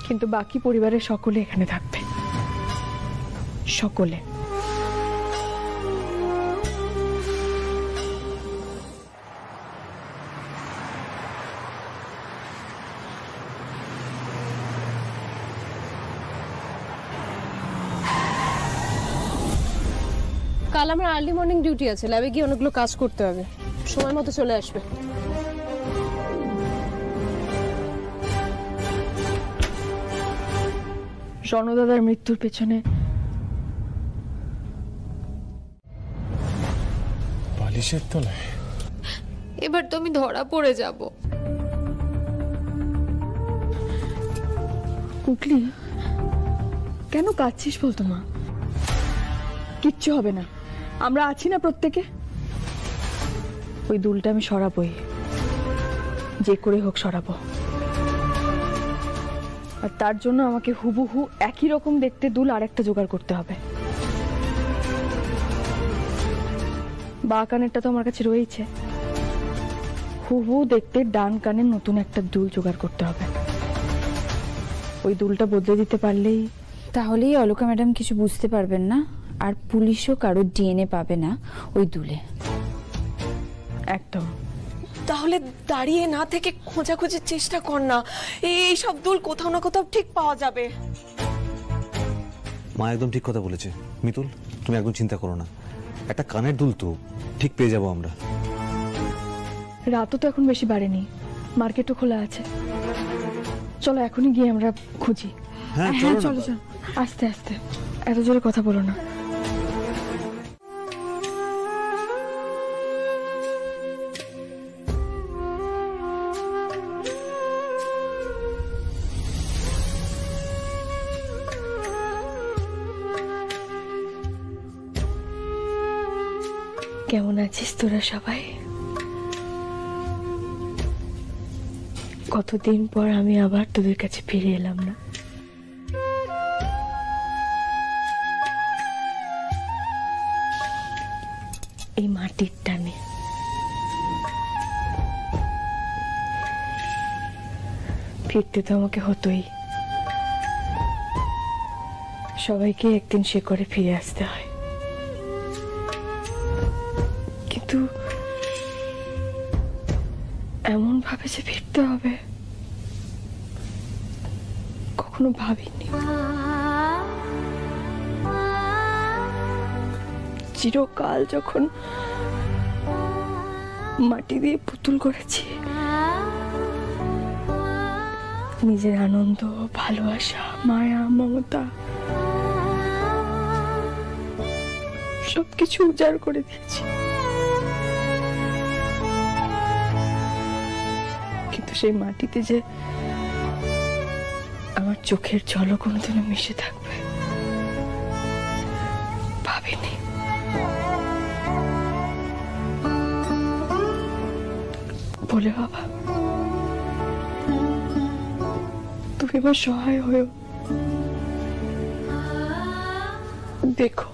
কিন্তু বাকি পরিবারের সকলে এখানে থাকবে, সকলে। কাল আমার আর্লি মর্নিং ডিউটি আছে, ল্যাবে গিয়ে অনেকগুলো কাজ করতে হবে। সময় মতো চলে আসবে। স্বর্ণদাদার মৃত্যুর পেছনে বালিশের তলায়? এবার তো আমি ধরা পড়ে যাব। কুকলি, কেন কাঁদছিস বলতো মা? কিচ্ছু হবে না, আমরা আছি না প্রত্যেকে। ওই দুলটা আমি সরাবই, যে করে হোক সরাবো। আর তার জন্য আমাকে হুবহু একই রকম দেখতে দুল আরেকটা জোগাড় করতে হবে। বা কানেরটা তো আমার কাছে রয়েছে, হুবহু দেখতে ডান কানের নতুন একটা দুল জোগাড় করতে হবে। ওই দুলটা বদলে দিতে পারলেই তাহলেই অলকা ম্যাডাম কিছু বুঝতে পারবেন না, আর পুলিশও কারো ডিএনএ পাবে না ওই দুলে। একদম। তাহলে দাঁড়িয়ে না থেকে খোঁজাখুঁজির চেষ্টা কর না, এই সব দুল কোথাও না কোথাও ঠিক পাওয়া যাবে। মা একদম ঠিক কথা বলেছে। মিতুল, তুমি একদম চিন্তা করো না, একটা কানের দুল তো ঠিক পেয়ে যাবো আমরা। রাতও তো এখন বেশি বাড়েনি, মার্কেটও খোলা আছে। চলো এখনই গিয়ে আমরা খুঁজি। হ্যাঁ চলো চলো, আস্তে আস্তে, এত জোরে কথা বলো না। কেমন আছিস তোরা সবাই? কতদিন পর আমি আবার তোদের কাছে ফিরে এলাম না? এই মাটির টানে। ফিরতে তো আমাকে হতোই, সবাইকে একদিন সে করে ফিরে আসতে হয়, কিন্তু এমন ভাবে যে ফিরতে হবে কখনো ভাবিনি। চিরকাল যখন মাটি দিয়ে পুতুল করেছি, নিজের আনন্দ, ভালোবাসা, মায়া, মমতা সবকিছু উজাড় করে দিয়েছি, কিন্তু সেই মাটিতে যে আমার চোখের জলও কোনোদিনও মিশে থাকবে ভাবিনি। বলে বাবা, তুমি আমার সহায় হয়েও দেখো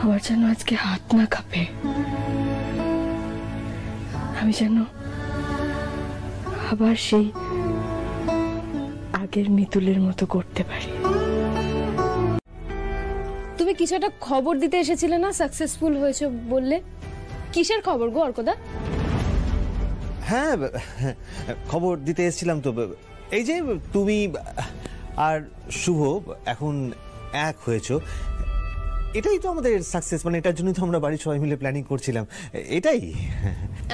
আমার যেন আজকে হাত না কাঁপে, আমি যেন আবার সেই আগের মিতুলের মতো করতে পারি। তুমি কিছু একটা খবর দিতে এসেছিলে না, সাকসেসফুল হয়েছে বললে? কিসের খবর গো অর্কদা? হ্যাঁ, খবর দিতে এসেছিলাম তো। এই যে তুমি আর শুভ এখন এক হয়েছো, এটাই তো আমাদের সাকসেস। মানে এটার জন্যই তো আমরা বাড়ির সবাই মিলে প্ল্যানিং করছিলাম, এটাই।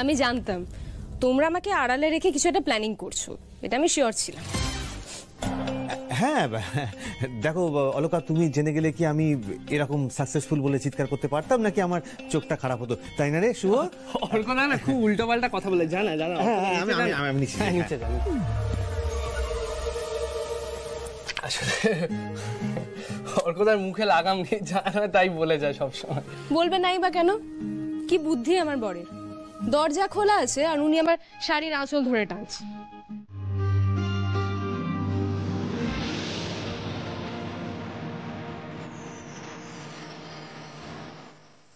আমি জানতাম তোমরা আমাকে আড়ালে রেখে কিছু একটা প্ল্যানিং করছো, এটা আমি শিওর ছিলাম। হ্যাঁ দেখো অলকা, তুমি জেনে গেলে কি আমি এরকম সাকসেসফুল বলে চিৎকার করতে পারতাম, নাকি আমার চোখটা খারাপ হতো, তাই না রে শুভ? অলকা না খুব উল্টো পাল্টা কথা বলে, জানা জানা। আমি নিচে যাবো। আসলে অলকার মুখে লাগাম কি জানা, তাই বলে যায় সবসময়। বলবে নাই বা কেন? কি বুদ্ধি আমার বরের! দরজা খোলা আছে আর উনি আমার শাড়ির আঁচল ধরে টানছে।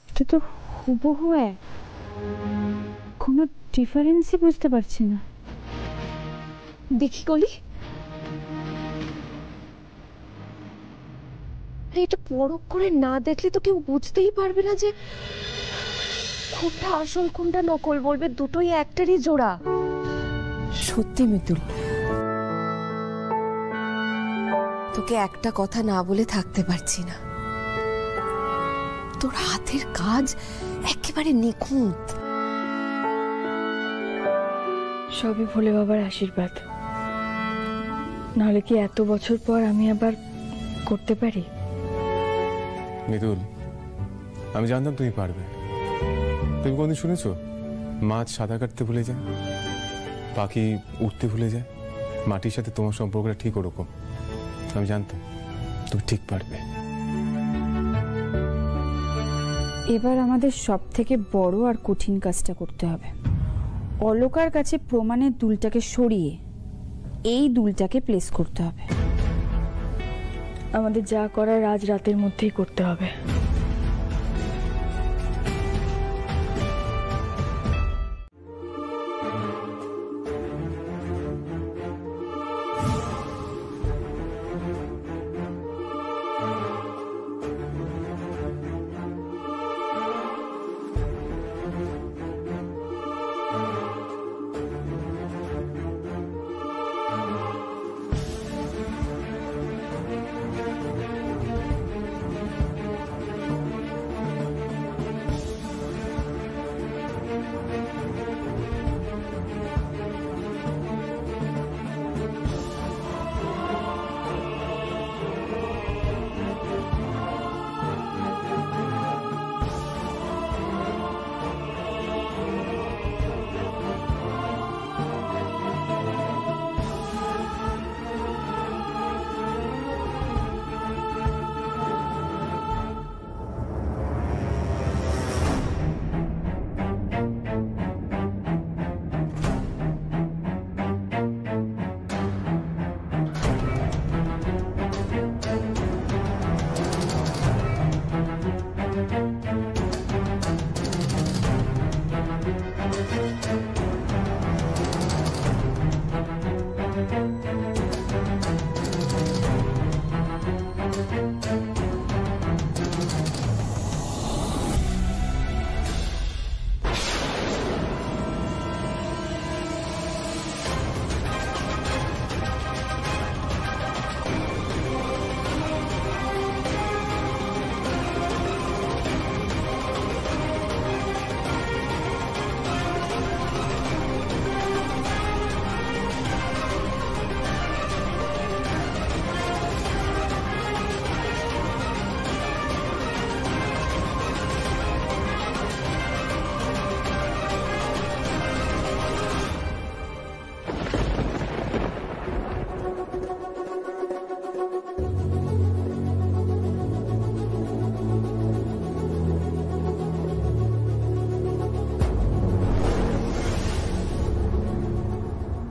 এটা তো হুবহু এক, কোনো ডিফারেন্সই বুঝতে পারছি না। দেখি কলি, এটা পরখ করে না দেখলে তো কেউ বুঝতেই পারবে না যে কোনটা আসল কোনটা নকল। বলবে দুটোই একটারই জোড়া। সত্যি মিতুল, তোকে একটা কথা না বলে থাকতে পারছি না। তোর হাতের কাজ একেবারে নিখুঁত। সবই ভোলে বাবার আশীর্বাদ, নাহলে কি এত বছর পর আমি আবার করতে পারি? মিতুল, আমি জানতাম তুমি পারবে। তুমি কোনদিন শুনেছো মাছ সাঁতার কাটতে ভুলে যায়, পাখি উঠতে ভুলে যায়? মাটির সাথে তোমার সম্পর্কটা ঠিক ওরকম। আমি জানতাম তুমি ঠিক পারবে। এবার আমাদের সব থেকে বড় আর কঠিন কাজটা করতে হবে। অলকার কাছে প্রমাণের দুলটাকে সরিয়ে এই দুলটাকে প্লেস করতে হবে। আমাদের যা করার আজ রাতের মধ্যেই করতে হবে।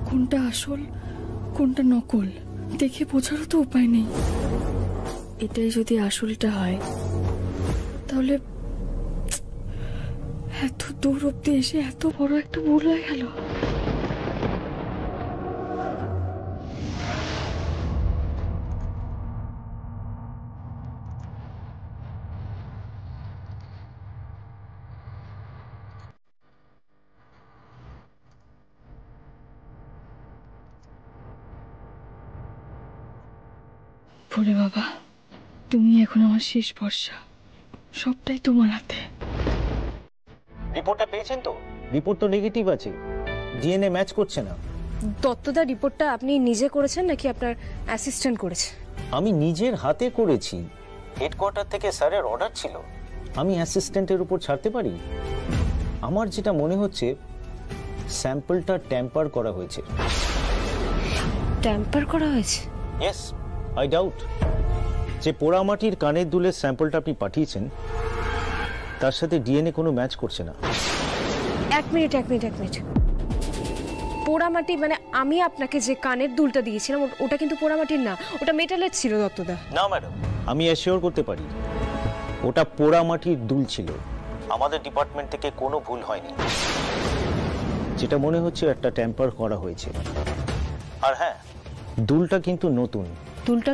কোনটা আসল কোনটা নকল দেখে বোঝারও তো উপায় নেই। এটাই যদি আসলটা হয় তাহলে এত দূর অব্দি এসে এত বড় একটা ভুল হয়ে গেল। ওরে বাবা, তুমি এখন আমার শেষ ভরসা, সবটাই তোমার হাতে। রিপোর্টটা পেয়েছেন তো? রিপোর্ট তো নেগেটিভ আছে, ডিএনএ ম্যাচ করছে না। দত্তদা, রিপোর্টটা আপনি নিজে করেছেন নাকি আপনার অ্যাসিস্ট্যান্ট করেছে? আমি নিজের হাতে করেছি, হেডকোয়ার্টার থেকে স্যারের অর্ডার ছিল। আমি অ্যাসিস্ট্যান্টের উপর ছাড়তে পারি? আমার যেটা মনে হচ্ছে স্যাম্পলটা ট্যাম্পার করা হয়েছে। ট্যাম্পার করা হয়েছে? Yes, I doubt. যে পোড়ামাটির কানের দুলের স্যাম্পলটা আপনি পাঠিয়েছেন তার সাথে ডিএনএ কোনো ম্যাচ করছে না। এক মিনিট। পোড়ামাটি মানে আমি আপনাকে যে কানের দুলটা দিয়েছিলাম ওটা কিন্তু পোড়ামাটির না, ওটা মেটালের ছিল দত্তদা। না ম্যাডাম, আমি অ্যাসিওর করতে পারি ওটা পোড়ামাটির দুল ছিল। আমাদের ডিপার্টমেন্ট থেকে কোনো ভুল হয়নি। যেটা মনে হচ্ছে একটা ট্যাম্পার করা হয়েছে। আর হ্যাঁ, দুলটা কিন্তু নতুন। দুলটা